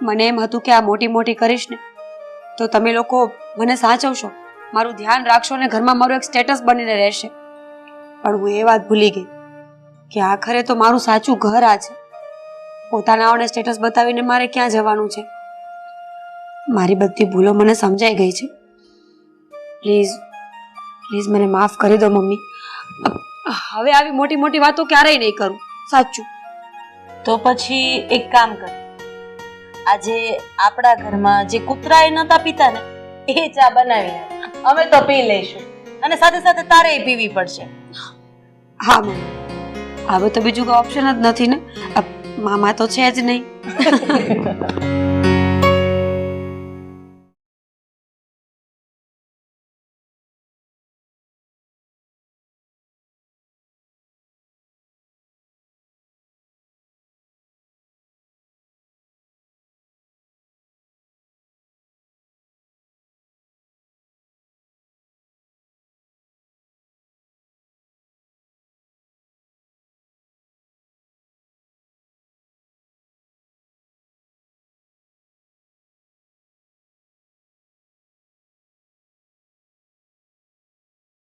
મને એમ હતું કે આ મોટી મોટી કરીશ ને તો તમે લોકો મને સાચવશો, મારું ધ્યાન રાખશો ને ઘરમાં મારું એક સ્ટેટસ બનીને રહેશે. પણ હું એ વાત ભૂલી ગઈ કે આખરે તો મારું સાચું ઘર આ છે. પોતાનાઓને સ્ટેટસ બતાવીને મારે ક્યાં જવાનું છે? મારી બધી ભૂલો મને સમજાઈ ગઈ છે. પ્લીઝ પ્લીઝ મને માફ કરી દો મમ્મી. હવે આવી મોટી મોટી વાતો ક્યારેય નહીં કરું. સાચું. તો પછી એક કામ કર, આજે આપણા ઘરમાં જે કૂતરાએ નતા પીતા ને એ ચા બનાવીને અમે તો પી લઈશું, અને સાથે સાથે તારે પીવી પડશે. હા મમ્મી, હવે તો બીજું કોઈ ઓપ્શન જ નથી ને. મામા તો છે જ નહીં.